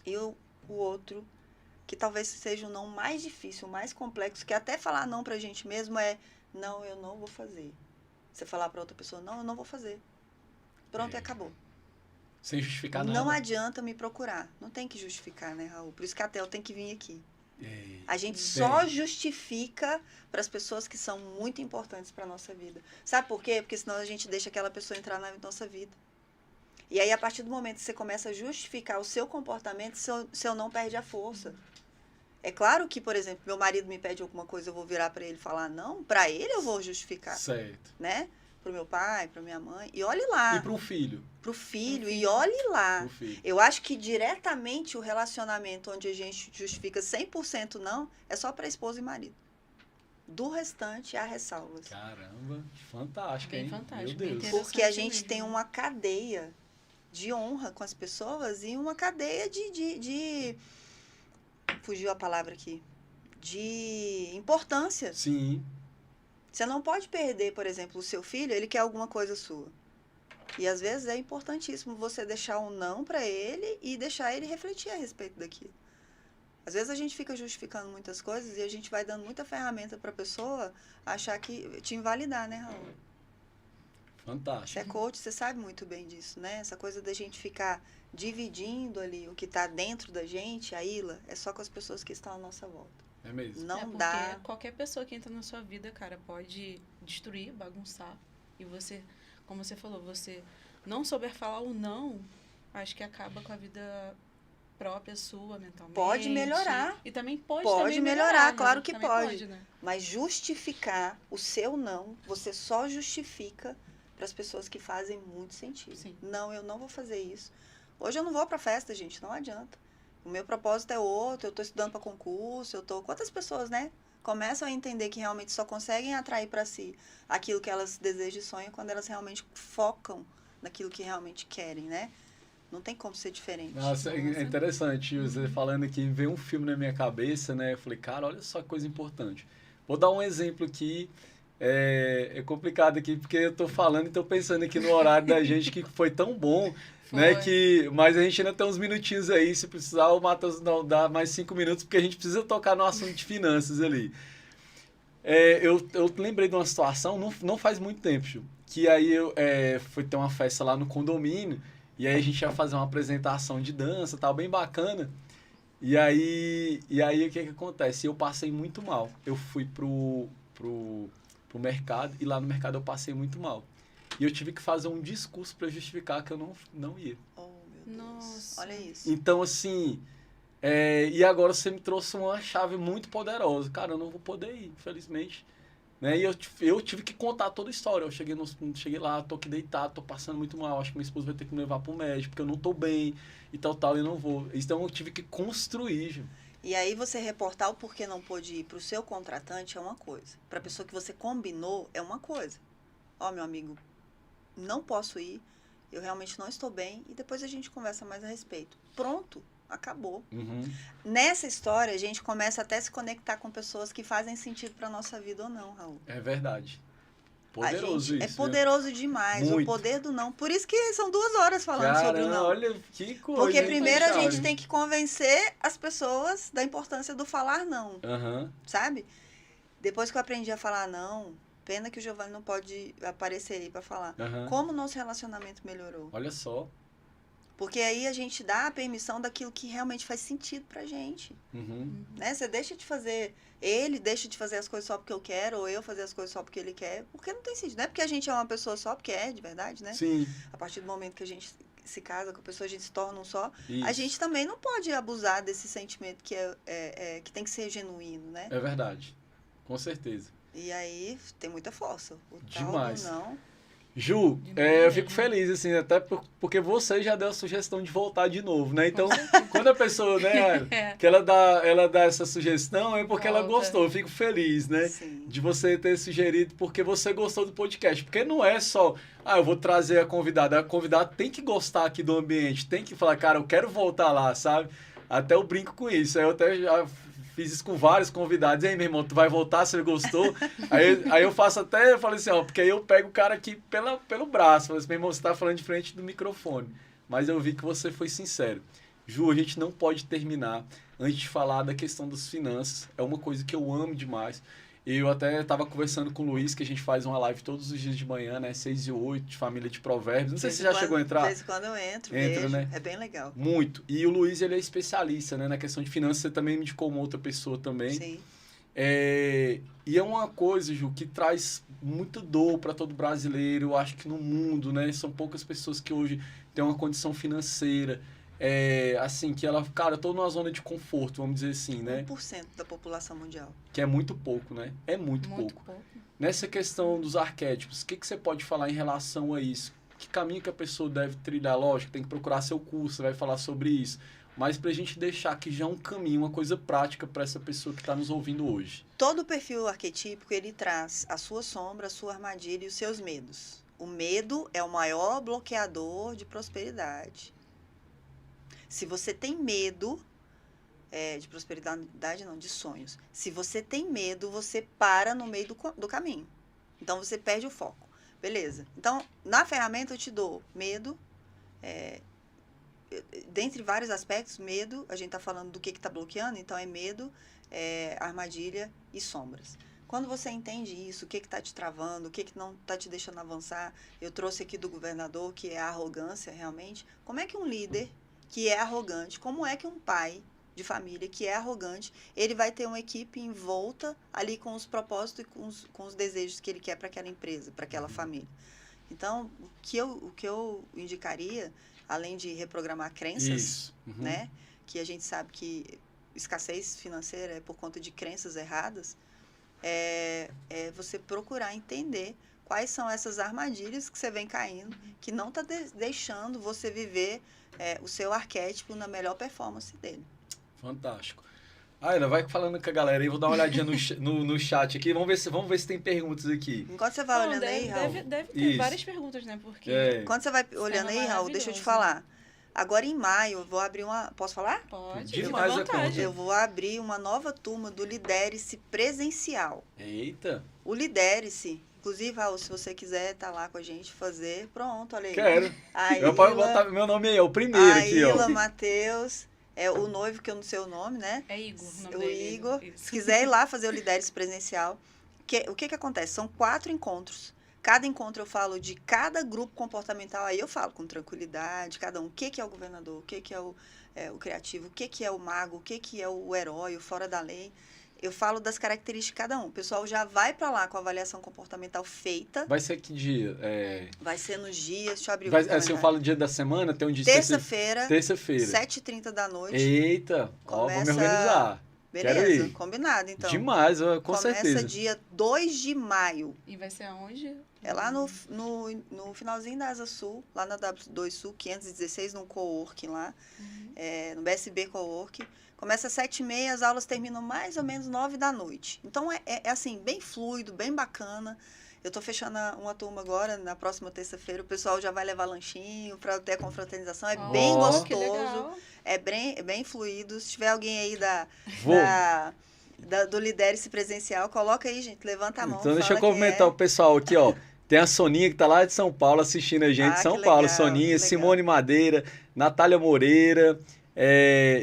[SPEAKER 2] E o outro, que talvez seja o não mais difícil, o mais complexo, que até falar não pra gente mesmo é, não, eu não vou fazer. Você falar pra outra pessoa, não, eu não vou fazer. Pronto, e acabou.
[SPEAKER 1] Sem justificar nada.
[SPEAKER 2] Não adianta me procurar. Não tem que justificar, né, Raul? Por isso que a Tel tem que vir aqui. A gente só justifica para as pessoas que são muito importantes para nossa vida. Sabe por quê? Porque senão a gente deixa aquela pessoa entrar na nossa vida. E aí, a partir do momento que você começa a justificar o seu comportamento, seu não perde a força. É claro que, por exemplo, meu marido me pede alguma coisa, eu vou virar para ele e falar não. Para ele eu vou justificar.
[SPEAKER 1] Certo.
[SPEAKER 2] Né? Pro meu pai, pra minha mãe. E olhe lá.
[SPEAKER 1] E pro filho.
[SPEAKER 2] Pro filho. E olhe lá.
[SPEAKER 1] Pro filho.
[SPEAKER 2] Eu acho que diretamente o relacionamento onde a gente justifica 100% não é só para esposa e marido. Do restante, há ressalvas.
[SPEAKER 1] Caramba, fantástico,
[SPEAKER 3] Bem
[SPEAKER 1] hein?
[SPEAKER 3] fantástico,
[SPEAKER 1] Meu
[SPEAKER 3] bem
[SPEAKER 1] Deus.
[SPEAKER 2] Porque a gente
[SPEAKER 3] mesmo.
[SPEAKER 2] tem uma cadeia de honra com as pessoas e uma cadeia de fugiu a palavra aqui. De importância.
[SPEAKER 1] Sim.
[SPEAKER 2] Você não pode perder, por exemplo, o seu filho, ele quer alguma coisa sua. E às vezes é importantíssimo você deixar um não para ele e deixar ele refletir a respeito daquilo. Às vezes a gente fica justificando muitas coisas e a gente vai dando muita ferramenta para a pessoa achar que te invalidar, né, Raul? Você é
[SPEAKER 1] Fantástico.
[SPEAKER 2] coach, você sabe muito bem disso, né? Essa coisa da gente ficar dividindo ali o que está dentro da gente, a Ila, é só com as pessoas que estão à nossa volta.
[SPEAKER 1] É mesmo.
[SPEAKER 2] Não
[SPEAKER 3] porque
[SPEAKER 2] dá.
[SPEAKER 3] qualquer pessoa que entra na sua vida, cara, pode destruir, bagunçar. E você, como você falou, você não souber falar o não, acho que acaba com a vida própria sua, mentalmente.
[SPEAKER 2] Pode melhorar.
[SPEAKER 3] E também pode
[SPEAKER 2] Pode melhorar, claro que
[SPEAKER 3] Também
[SPEAKER 2] pode.
[SPEAKER 3] né?
[SPEAKER 2] Mas justificar o seu não, você só justifica para as pessoas que fazem muito sentido.
[SPEAKER 3] Sim.
[SPEAKER 2] Não, eu não vou fazer isso. Hoje eu não vou para festa, gente, não adianta. O meu propósito é outro, eu estou estudando para concurso, eu estou... Quantas pessoas, né, começam a entender que realmente só conseguem atrair para si aquilo que elas desejam e sonham quando elas realmente focam naquilo que realmente querem, né? Não tem como ser diferente.
[SPEAKER 1] Nossa, é interessante. Você falando aqui, veio um filme na minha cabeça, né? Eu falei, cara, olha só que coisa importante. Vou dar um exemplo aqui. É complicado aqui, porque eu tô falando e tô pensando aqui no horário da gente que foi tão bom, né? Mas a gente ainda tem uns minutinhos aí. Se precisar, o Matheus não dá mais 5 minutos, porque a gente precisa tocar no assunto de finanças ali. Eu lembrei de uma situação, não faz muito tempo, Ju, que aí eu fui ter uma festa lá no condomínio. E aí a gente ia fazer uma apresentação de dança, tal, bem bacana. E aí o que acontece? Eu passei muito mal. Eu fui pro mercado e lá no mercado eu passei muito mal. E eu tive que fazer um discurso para justificar que eu não ia.
[SPEAKER 2] Oh, meu Deus.
[SPEAKER 3] Nossa.
[SPEAKER 2] Olha isso.
[SPEAKER 1] Então, assim... e agora você me trouxe uma chave muito poderosa. Cara, eu não vou poder ir, infelizmente. Né? E eu tive que contar toda a história. Eu cheguei lá, tô aqui deitado, tô passando muito mal. Acho que minha esposa vai ter que me levar pro médico, porque eu não tô bem e tal, e eu não vou. Então eu tive que construir, Ju.
[SPEAKER 2] E aí você reportar o porquê não pôde ir para o seu contratante é uma coisa. Para a pessoa que você combinou é uma coisa. Ó, meu amigo, não posso ir, eu realmente não estou bem e depois a gente conversa mais a respeito. Pronto, acabou.
[SPEAKER 1] Uhum.
[SPEAKER 2] Nessa história, a gente começa até a se conectar com pessoas que fazem sentido para nossa vida ou não, Raul.
[SPEAKER 1] É verdade. Poderoso
[SPEAKER 2] É
[SPEAKER 1] isso.
[SPEAKER 2] poderoso demais,
[SPEAKER 1] Muito.
[SPEAKER 2] o poder do não. Por isso que são 2 horas falando sobre o
[SPEAKER 1] Caramba,
[SPEAKER 2] não.
[SPEAKER 1] olha que coisa.
[SPEAKER 2] Porque
[SPEAKER 1] hein,
[SPEAKER 2] primeiro a
[SPEAKER 1] Chave?
[SPEAKER 2] gente tem que convencer as pessoas da importância do falar não,
[SPEAKER 1] Aham.
[SPEAKER 2] sabe? Depois que eu aprendi a falar não, pena que o Giovanni não pode aparecer aí para falar.
[SPEAKER 1] Aham.
[SPEAKER 2] Como o nosso relacionamento melhorou.
[SPEAKER 1] Olha só.
[SPEAKER 2] Porque aí a gente dá a permissão daquilo que realmente faz sentido pra gente,
[SPEAKER 1] Uhum.
[SPEAKER 2] né? Você deixa de fazer, ele deixa de fazer as coisas só porque eu quero, ou eu fazer as coisas só porque ele quer, porque não tem sentido. Não é porque a gente é uma pessoa só, porque é de verdade, né?
[SPEAKER 1] Sim.
[SPEAKER 2] A partir do momento que a gente se casa com a pessoa, a gente se torna um só.
[SPEAKER 1] Isso.
[SPEAKER 2] A gente também não pode abusar desse sentimento que, que tem que ser genuíno, né?
[SPEAKER 1] É verdade. Com certeza.
[SPEAKER 2] E aí tem muita força. O
[SPEAKER 1] Demais.
[SPEAKER 2] tal do não.
[SPEAKER 1] Ju, eu fico feliz, assim, até porque você já deu a sugestão de voltar de novo, né? Então, quando a pessoa, né, que ela dá essa sugestão, é porque ela
[SPEAKER 3] Volta.
[SPEAKER 1] gostou. Eu fico feliz, né?
[SPEAKER 2] Sim.
[SPEAKER 1] De você ter sugerido, porque você gostou do podcast. Porque não é só, eu vou trazer a convidada tem que gostar aqui do ambiente, tem que falar, cara, eu quero voltar lá, sabe? Até eu brinco com isso. Aí eu até já fiz isso com vários convidados. E aí, meu irmão, tu vai voltar, se ele gostou? aí eu faço até, eu falei assim, porque aí eu pego o cara aqui pelo braço. Falei assim, meu irmão, você tá falando de frente do microfone. Mas eu vi que você foi sincero. Ju, a gente não pode terminar antes de falar da questão das finanças. É uma coisa que eu amo demais. Eu até estava conversando com o Luiz, que a gente faz uma live todos os dias de manhã, né? 6 e 8, de Família de Provérbios. Não sei se você já chegou a entrar.
[SPEAKER 2] De vez em quando eu entro,
[SPEAKER 1] Entra,
[SPEAKER 2] vejo.
[SPEAKER 1] né?
[SPEAKER 2] É bem legal.
[SPEAKER 1] Muito. E o Luiz, ele é especialista, né? Na questão de finanças. Você também me indicou uma outra pessoa também.
[SPEAKER 2] Sim.
[SPEAKER 1] E é uma coisa, Ju, que traz muito dor para todo brasileiro. Eu acho que no mundo, né? São poucas pessoas que hoje têm uma condição financeira. Assim, que ela, cara, eu tô numa zona de conforto, vamos dizer assim, né?
[SPEAKER 2] 1% da população mundial.
[SPEAKER 1] Que é muito pouco, né? É muito pouco. Nessa questão dos arquétipos, o que você pode falar em relação a isso? Que caminho que a pessoa deve trilhar? Lógico, tem que procurar seu curso, você vai falar sobre isso. Mas pra gente deixar que já é um caminho, uma coisa prática para essa pessoa que está nos ouvindo hoje.
[SPEAKER 2] Todo perfil arquetípico, ele traz a sua sombra, a sua armadilha e os seus medos. O medo é o maior bloqueador de prosperidade. Se você tem medo, de prosperidade não, de sonhos. Se você tem medo, você para no meio do caminho. Então, você perde o foco. Beleza. Então, na ferramenta eu te dou medo, dentre vários aspectos, medo, a gente está falando do que está bloqueando, então é medo, armadilha e sombras. Quando você entende isso, o que está te travando, o que não está te deixando avançar, eu trouxe aqui do governador, que é a arrogância realmente. Como é que um líder que é arrogante, como é que um pai de família que é arrogante, ele vai ter uma equipe em volta ali com os propósitos e com os desejos que ele quer para aquela empresa, para aquela família. Então, o que eu indicaria, além de reprogramar crenças, né, que a gente sabe que escassez financeira é por conta de crenças erradas, é você procurar entender quais são essas armadilhas que você vem caindo, que não está deixando você viver o seu arquétipo na melhor performance dele.
[SPEAKER 1] Fantástico. Ainda vai falando com a galera aí, vou dar uma olhadinha no chat aqui, vamos ver se tem perguntas aqui.
[SPEAKER 2] Enquanto você vai olhando aí, Raul...
[SPEAKER 3] Deve ter várias perguntas, né? Porque
[SPEAKER 2] Quando você vai olhando aí, Raul, deixa eu te falar. Agora em maio, eu vou abrir uma... Posso falar?
[SPEAKER 3] Pode.
[SPEAKER 1] Demais a conta.
[SPEAKER 2] Eu vou abrir uma nova turma do Lidere-se presencial.
[SPEAKER 1] Eita.
[SPEAKER 2] O Lidere-se... Inclusive, Raul, se você quiser estar lá com a gente, fazer, pronto, olha aí.
[SPEAKER 1] Quero. Eu posso botar meu nome aí, é o primeiro aqui, ó.
[SPEAKER 2] Ilha, Matheus, o noivo, que eu não sei o nome, né?
[SPEAKER 3] É Igor, o nome
[SPEAKER 2] o
[SPEAKER 3] dele.
[SPEAKER 2] Igor.
[SPEAKER 3] Isso.
[SPEAKER 2] Se quiser ir lá fazer o Lidere-se presencial, o que acontece? São 4 encontros. Cada encontro eu falo de cada grupo comportamental, aí eu falo com tranquilidade, cada um, o que é o governador, o que é o criativo, o que é o mago, o que é o herói, o fora da lei. Eu falo das características de cada um. O pessoal já vai para lá com a avaliação comportamental feita.
[SPEAKER 1] Vai ser que dia?
[SPEAKER 2] Vai ser nos dias, deixa eu abrir o
[SPEAKER 1] assim, eu falo dia da semana, tem um dia...
[SPEAKER 2] Terça-feira.
[SPEAKER 1] 7h30
[SPEAKER 2] da noite.
[SPEAKER 1] Eita, vou me organizar.
[SPEAKER 2] Beleza, combinado, então.
[SPEAKER 1] Demais, com certeza.
[SPEAKER 2] Começa dia 2 de maio.
[SPEAKER 3] E vai ser aonde?
[SPEAKER 2] É lá no finalzinho da Asa Sul, lá na W2 Sul, 516, num coworking lá, no BSB Coworking. Começa às 7h30, as aulas terminam mais ou menos 9 da noite. Então, é assim, bem fluido, bem bacana. Eu estou fechando uma turma agora, na próxima terça-feira, o pessoal já vai levar lanchinho para ter a confraternização. É bem gostoso, é bem fluido. Se tiver alguém aí do Lidere-se Presencial. Coloca aí, gente, levanta a mão.
[SPEAKER 1] Então deixa eu
[SPEAKER 2] fala quem
[SPEAKER 1] comentar o pessoal aqui, ó. Tem a Soninha que tá lá de São Paulo assistindo a gente.
[SPEAKER 2] Ah,
[SPEAKER 1] São
[SPEAKER 2] que
[SPEAKER 1] Paulo,
[SPEAKER 2] legal,
[SPEAKER 1] Soninha,
[SPEAKER 2] que
[SPEAKER 1] Simone Madeira, Natália Moreira,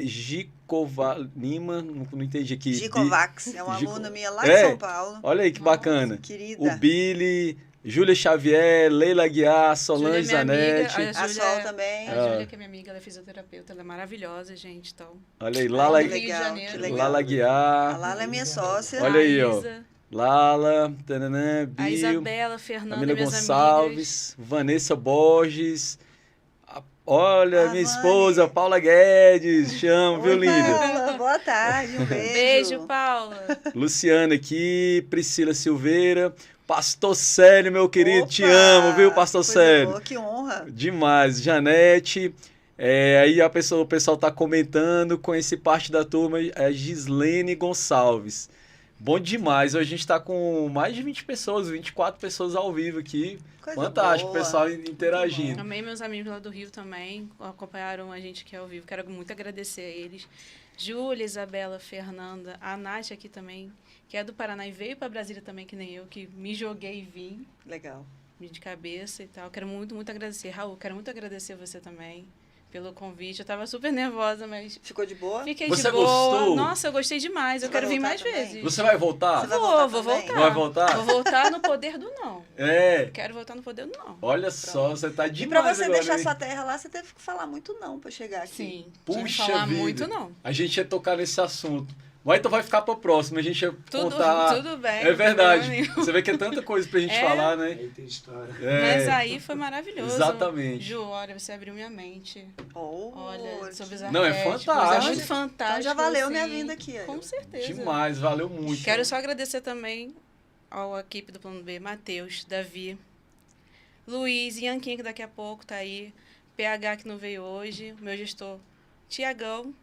[SPEAKER 1] Gicova Lima, não entendi aqui.
[SPEAKER 2] Gicovax, é uma
[SPEAKER 1] Gico-
[SPEAKER 2] aluna minha lá de São Paulo.
[SPEAKER 1] Olha aí que bacana.
[SPEAKER 2] Querida.
[SPEAKER 1] O Billy, Júlia Xavier, Leila Guiar, Solange
[SPEAKER 3] Júlia, minha amiga,
[SPEAKER 1] Zanetti.
[SPEAKER 2] A Sol também.
[SPEAKER 3] A Júlia, que é minha amiga, ela é fisioterapeuta, ela é maravilhosa, gente. Então,
[SPEAKER 1] Olha aí, Lala,
[SPEAKER 2] que
[SPEAKER 3] Rio de
[SPEAKER 2] legal,
[SPEAKER 3] Janeiro.
[SPEAKER 2] que legal.
[SPEAKER 1] Lala
[SPEAKER 2] A
[SPEAKER 1] Guiar.
[SPEAKER 2] Lala é minha sócia.
[SPEAKER 1] Olha aí, ó.
[SPEAKER 3] Isa,
[SPEAKER 1] Lala, tananã,
[SPEAKER 3] a
[SPEAKER 1] Bill,
[SPEAKER 3] Isabela, Fernanda,
[SPEAKER 1] Camila
[SPEAKER 3] minhas
[SPEAKER 1] Gonçalves, Vanessa Borges. Olha,
[SPEAKER 2] A
[SPEAKER 1] minha
[SPEAKER 2] Vani.
[SPEAKER 1] esposa, Paula Guedes. Chamo, viu,
[SPEAKER 2] Oi,
[SPEAKER 1] linda?
[SPEAKER 2] Paula, boa tarde, um beijo.
[SPEAKER 3] Beijo, Paula.
[SPEAKER 1] Luciana aqui, Priscila Silveira. Pastor Célio, meu querido,
[SPEAKER 2] Opa,
[SPEAKER 1] te amo, viu, Pastor
[SPEAKER 2] coisa
[SPEAKER 1] Célio?
[SPEAKER 2] boa, que honra.
[SPEAKER 1] Demais. Janete. Aí o pessoal tá comentando, conheci parte da turma, é Gislene Gonçalves. Bom demais. Hoje a gente tá com mais de 20 pessoas, 24 pessoas ao vivo aqui.
[SPEAKER 2] Coisa
[SPEAKER 1] Fantástico,
[SPEAKER 2] boa.
[SPEAKER 1] pessoal interagindo.
[SPEAKER 3] Amei meus amigos lá do Rio também, acompanharam a gente aqui ao vivo. Quero muito agradecer a eles. Júlia, Isabela, Fernanda, a Nath aqui também, que é do Paraná e veio para Brasília também, que nem eu, que me joguei e vim
[SPEAKER 2] Legal.
[SPEAKER 3] de cabeça e tal. Quero muito, muito agradecer. Raul, quero muito agradecer você também pelo convite. Eu tava super nervosa, mas
[SPEAKER 2] Ficou de boa?
[SPEAKER 3] fiquei
[SPEAKER 1] Você
[SPEAKER 3] de boa.
[SPEAKER 1] gostou?
[SPEAKER 3] Nossa, eu gostei demais. Eu
[SPEAKER 2] Você
[SPEAKER 3] quero
[SPEAKER 2] vai
[SPEAKER 3] vir
[SPEAKER 2] voltar
[SPEAKER 3] mais
[SPEAKER 2] também?
[SPEAKER 3] vezes.
[SPEAKER 1] Você vai voltar?
[SPEAKER 2] Você vai voltar
[SPEAKER 3] Vou
[SPEAKER 2] também?
[SPEAKER 3] voltar.
[SPEAKER 1] Vai voltar?
[SPEAKER 3] Vou voltar no poder do não.
[SPEAKER 1] É.
[SPEAKER 3] Quero voltar no poder do não.
[SPEAKER 1] Olha só, você tá
[SPEAKER 2] E
[SPEAKER 1] demais
[SPEAKER 2] pra você
[SPEAKER 1] agora,
[SPEAKER 2] deixar
[SPEAKER 1] hein?
[SPEAKER 2] sua terra lá, você teve que falar muito não pra chegar aqui.
[SPEAKER 3] Sim.
[SPEAKER 1] Puxa
[SPEAKER 3] Não falar
[SPEAKER 1] vida.
[SPEAKER 3] muito, não.
[SPEAKER 1] A gente ia tocar nesse assunto. Mas então vai ficar pro próximo. A gente ia
[SPEAKER 3] Tudo,
[SPEAKER 1] contar...
[SPEAKER 3] tudo bem.
[SPEAKER 1] É verdade.
[SPEAKER 3] não tem problema nenhum.
[SPEAKER 1] Você vê que é tanta coisa pra gente
[SPEAKER 3] É.
[SPEAKER 1] falar, né?
[SPEAKER 4] Aí tem história.
[SPEAKER 3] Mas
[SPEAKER 1] É.
[SPEAKER 3] aí foi maravilhoso.
[SPEAKER 1] Exatamente.
[SPEAKER 3] Ju, olha, você abriu minha mente.
[SPEAKER 2] Oh,
[SPEAKER 3] Olha, sobre os
[SPEAKER 1] Não, é
[SPEAKER 3] arquétipos.
[SPEAKER 1] fantástico.
[SPEAKER 3] É muito fantástico.
[SPEAKER 2] Então já valeu minha
[SPEAKER 3] assim.
[SPEAKER 2] vinda aqui.
[SPEAKER 3] Com certeza.
[SPEAKER 1] Demais, valeu muito.
[SPEAKER 3] Quero só agradecer também ao equipe do Plano B, Matheus, Davi, Luiz, Ianquinha, que daqui a pouco tá aí, PH, que não veio hoje, meu gestor, Tiagão,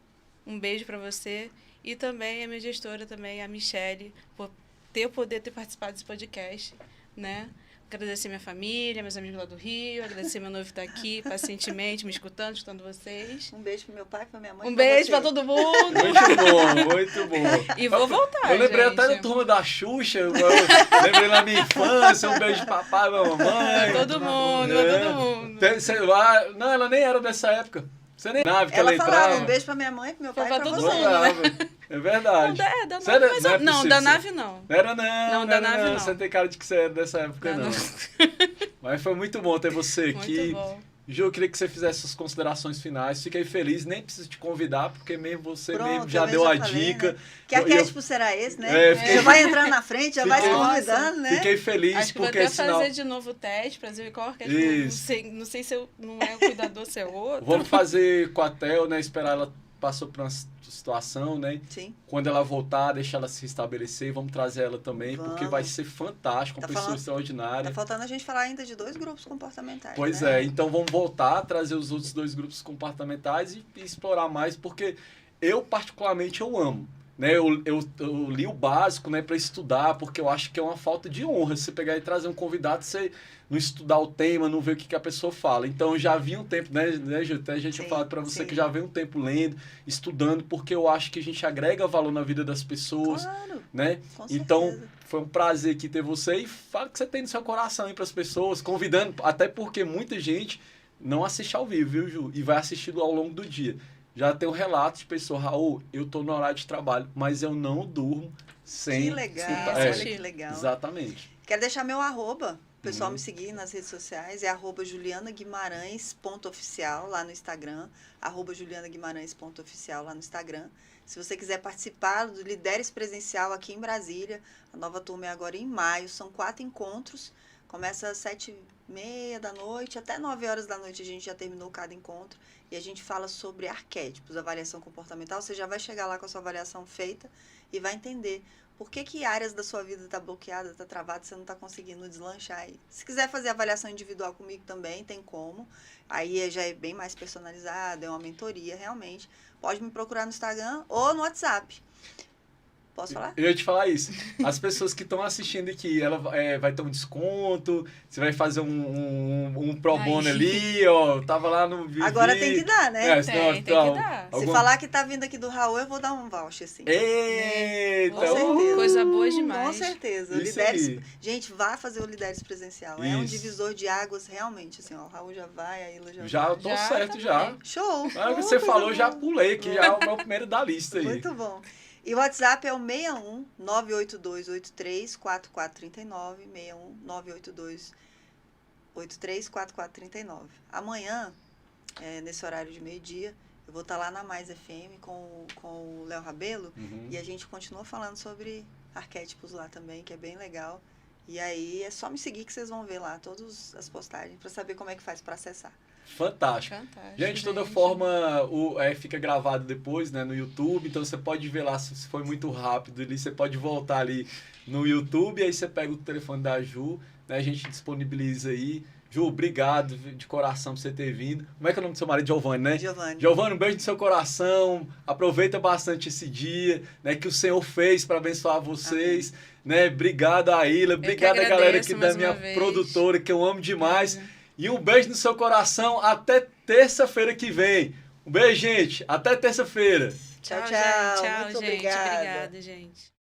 [SPEAKER 3] um beijo para você, e também a minha gestora também, a Michele, por ter participado desse podcast, né? Agradecer minha família, meus amigos lá do Rio, agradecer meu noivo que tá aqui, pacientemente, me escutando vocês.
[SPEAKER 2] Um beijo pro meu pai, pra minha mãe.
[SPEAKER 3] Um
[SPEAKER 2] pra
[SPEAKER 3] beijo
[SPEAKER 2] você.
[SPEAKER 3] para todo mundo.
[SPEAKER 1] Muito bom, muito bom.
[SPEAKER 3] E vou voltar,
[SPEAKER 1] Eu lembrei
[SPEAKER 3] gente.
[SPEAKER 1] até da turma da Xuxa, eu lembrei na minha infância, um beijo de papai, mamãe.
[SPEAKER 3] Pra todo mundo, pra todo mundo.
[SPEAKER 1] Sei lá, não, ela nem era dessa época. Você nem nave que ela
[SPEAKER 2] Ela falava
[SPEAKER 1] entrava.
[SPEAKER 2] um beijo pra minha mãe, pro meu pai e
[SPEAKER 3] Pra
[SPEAKER 2] pra
[SPEAKER 3] todo
[SPEAKER 2] você.
[SPEAKER 3] mundo, né?
[SPEAKER 1] É verdade.
[SPEAKER 3] Da
[SPEAKER 1] Você
[SPEAKER 3] nave,
[SPEAKER 1] era-
[SPEAKER 3] mas
[SPEAKER 1] não é
[SPEAKER 3] não,
[SPEAKER 1] possível
[SPEAKER 3] da
[SPEAKER 1] ser.
[SPEAKER 3] nave não.
[SPEAKER 1] Não era não,
[SPEAKER 3] Não, da
[SPEAKER 1] era
[SPEAKER 3] nave não.
[SPEAKER 1] Você não tem cara de que você era dessa época, não. Mas foi muito bom ter você aqui.
[SPEAKER 3] Muito bom.
[SPEAKER 1] Ju, eu queria que você fizesse suas considerações finais. Fiquei feliz, nem preciso te convidar, porque mesmo você
[SPEAKER 2] Pronto,
[SPEAKER 1] mesmo já
[SPEAKER 2] eu
[SPEAKER 1] deu a
[SPEAKER 2] falei,
[SPEAKER 1] dica.
[SPEAKER 2] né? Que arquétipo será esse, né?
[SPEAKER 1] É, fiquei-
[SPEAKER 2] Já vai entrando na frente, já vai se
[SPEAKER 1] Fiquei-
[SPEAKER 2] convidando, né?
[SPEAKER 1] Fiquei feliz
[SPEAKER 3] Acho que vou
[SPEAKER 1] porque
[SPEAKER 3] até
[SPEAKER 1] sinal.
[SPEAKER 3] fazer de novo o teste pra ver qual arquétipo.
[SPEAKER 1] Isso.
[SPEAKER 3] Não sei se eu, não é o cuidador, se é outro.
[SPEAKER 1] Vamos fazer com a Theo, né? Esperar ela passou por uma situação, né?
[SPEAKER 2] Sim.
[SPEAKER 1] Quando ela voltar, deixar ela se restabelecer. Vamos trazer ela também, porque
[SPEAKER 2] Vamos.
[SPEAKER 1] vai ser fantástico, uma
[SPEAKER 2] Tá
[SPEAKER 1] pessoa
[SPEAKER 2] falando-
[SPEAKER 1] extraordinária.
[SPEAKER 2] Tá faltando a gente falar ainda de 2 grupos comportamentais.
[SPEAKER 1] Pois
[SPEAKER 2] né?
[SPEAKER 1] é, então vamos voltar a trazer os outros 2 grupos comportamentais e explorar mais, porque eu particularmente eu amo. Né? Eu li o básico, né, para estudar, porque eu acho que é uma falta de honra você pegar e trazer um convidado, você não estudar o tema, não ver o que a pessoa fala. Então eu já vi um tempo, né, Ju? Até a gente
[SPEAKER 2] Sim,
[SPEAKER 1] tinha falado para você
[SPEAKER 2] sim.
[SPEAKER 1] que já vem um tempo lendo, estudando, porque eu acho que a gente agrega valor na vida das pessoas,
[SPEAKER 2] Claro,
[SPEAKER 1] né?
[SPEAKER 2] com
[SPEAKER 1] Então,
[SPEAKER 2] certeza.
[SPEAKER 1] foi um prazer aqui ter você e fala o que você tem no seu coração aí para as pessoas, convidando, até porque muita gente não assiste ao vivo, viu, Ju? E vai assistir ao longo do dia. Já tem um relato de pessoa, Raul, eu tô no horário de trabalho, mas eu não durmo sem
[SPEAKER 2] Que legal,
[SPEAKER 1] escutar.
[SPEAKER 2] olha
[SPEAKER 1] É,
[SPEAKER 2] que legal.
[SPEAKER 1] exatamente.
[SPEAKER 2] Quero deixar meu arroba, o pessoal
[SPEAKER 1] Uhum.
[SPEAKER 2] me seguir nas redes sociais, é arroba julianaguimarães.oficial lá no Instagram, arroba julianaguimarães.oficial lá no Instagram. Se você quiser participar do Lidere-se Presencial aqui em Brasília, a nova turma é agora em maio, são 4 encontros, começa às 7h30 da noite, até 9 horas da noite a gente já terminou cada encontro, e a gente fala sobre arquétipos, avaliação comportamental, você já vai chegar lá com a sua avaliação feita e vai entender por que áreas da sua vida está bloqueada, está travada, você não está conseguindo deslanchar aí. Se quiser fazer avaliação individual comigo também, tem como. Aí já é bem mais personalizado, é uma mentoria realmente. Pode me procurar no Instagram ou no WhatsApp. Posso falar?
[SPEAKER 1] Eu ia te falar isso. As pessoas que estão assistindo aqui, ela vai ter um desconto, você vai fazer um pro bono ali, ó. Tava lá no Vivi.
[SPEAKER 2] Agora tem que dar, né?
[SPEAKER 3] Tem que dar.
[SPEAKER 2] Se falar que tá vindo aqui do Raul, eu vou dar um voucher, sim.
[SPEAKER 1] Eita!
[SPEAKER 2] Com certeza.
[SPEAKER 3] Coisa boa demais.
[SPEAKER 2] Com certeza.
[SPEAKER 1] Isso
[SPEAKER 2] Lideres,
[SPEAKER 1] aí.
[SPEAKER 2] gente, vá fazer o Lideres presencial. É um
[SPEAKER 1] Isso.
[SPEAKER 2] divisor de águas, realmente. Assim, ó, o Raul já vai, a Ilha já
[SPEAKER 1] Já
[SPEAKER 2] vai.
[SPEAKER 1] eu tô certo,
[SPEAKER 3] também.
[SPEAKER 1] já.
[SPEAKER 2] Show!
[SPEAKER 1] Na hora que
[SPEAKER 2] Oh,
[SPEAKER 1] você
[SPEAKER 2] coisa
[SPEAKER 1] falou, já
[SPEAKER 2] boa.
[SPEAKER 1] pulei, que já é o meu primeiro da lista aí.
[SPEAKER 2] Muito bom. E o WhatsApp é o 61 982 83 4439, 61 982 83 4439. Amanhã, nesse horário de meio-dia, eu vou estar lá na Mais FM com o Léo Rabelo e a gente continua falando sobre arquétipos lá também, que é bem legal. E aí é só me seguir que vocês vão ver lá todas as postagens para saber como é que faz para acessar.
[SPEAKER 1] Fantástico. Gente, de toda forma, fica gravado depois, né, no YouTube, então você pode ver lá se foi muito rápido ali, você pode voltar ali no YouTube, aí você pega o telefone da Ju, né, a gente disponibiliza aí. Ju, obrigado de coração por você ter vindo. Como é que é o nome do seu marido? Giovanni, né? Giovanni, um beijo no seu coração, aproveita bastante esse dia, né, que o Senhor fez para abençoar vocês, né, obrigado a Ilha, obrigado a galera aqui da minha produtora, que eu amo demais. E um beijo no seu coração até terça-feira que vem. Um beijo, gente. Até terça-feira.
[SPEAKER 2] Tchau, tchau.
[SPEAKER 3] Tchau,
[SPEAKER 2] Muito
[SPEAKER 3] gente.
[SPEAKER 2] obrigada.
[SPEAKER 3] Obrigada, gente.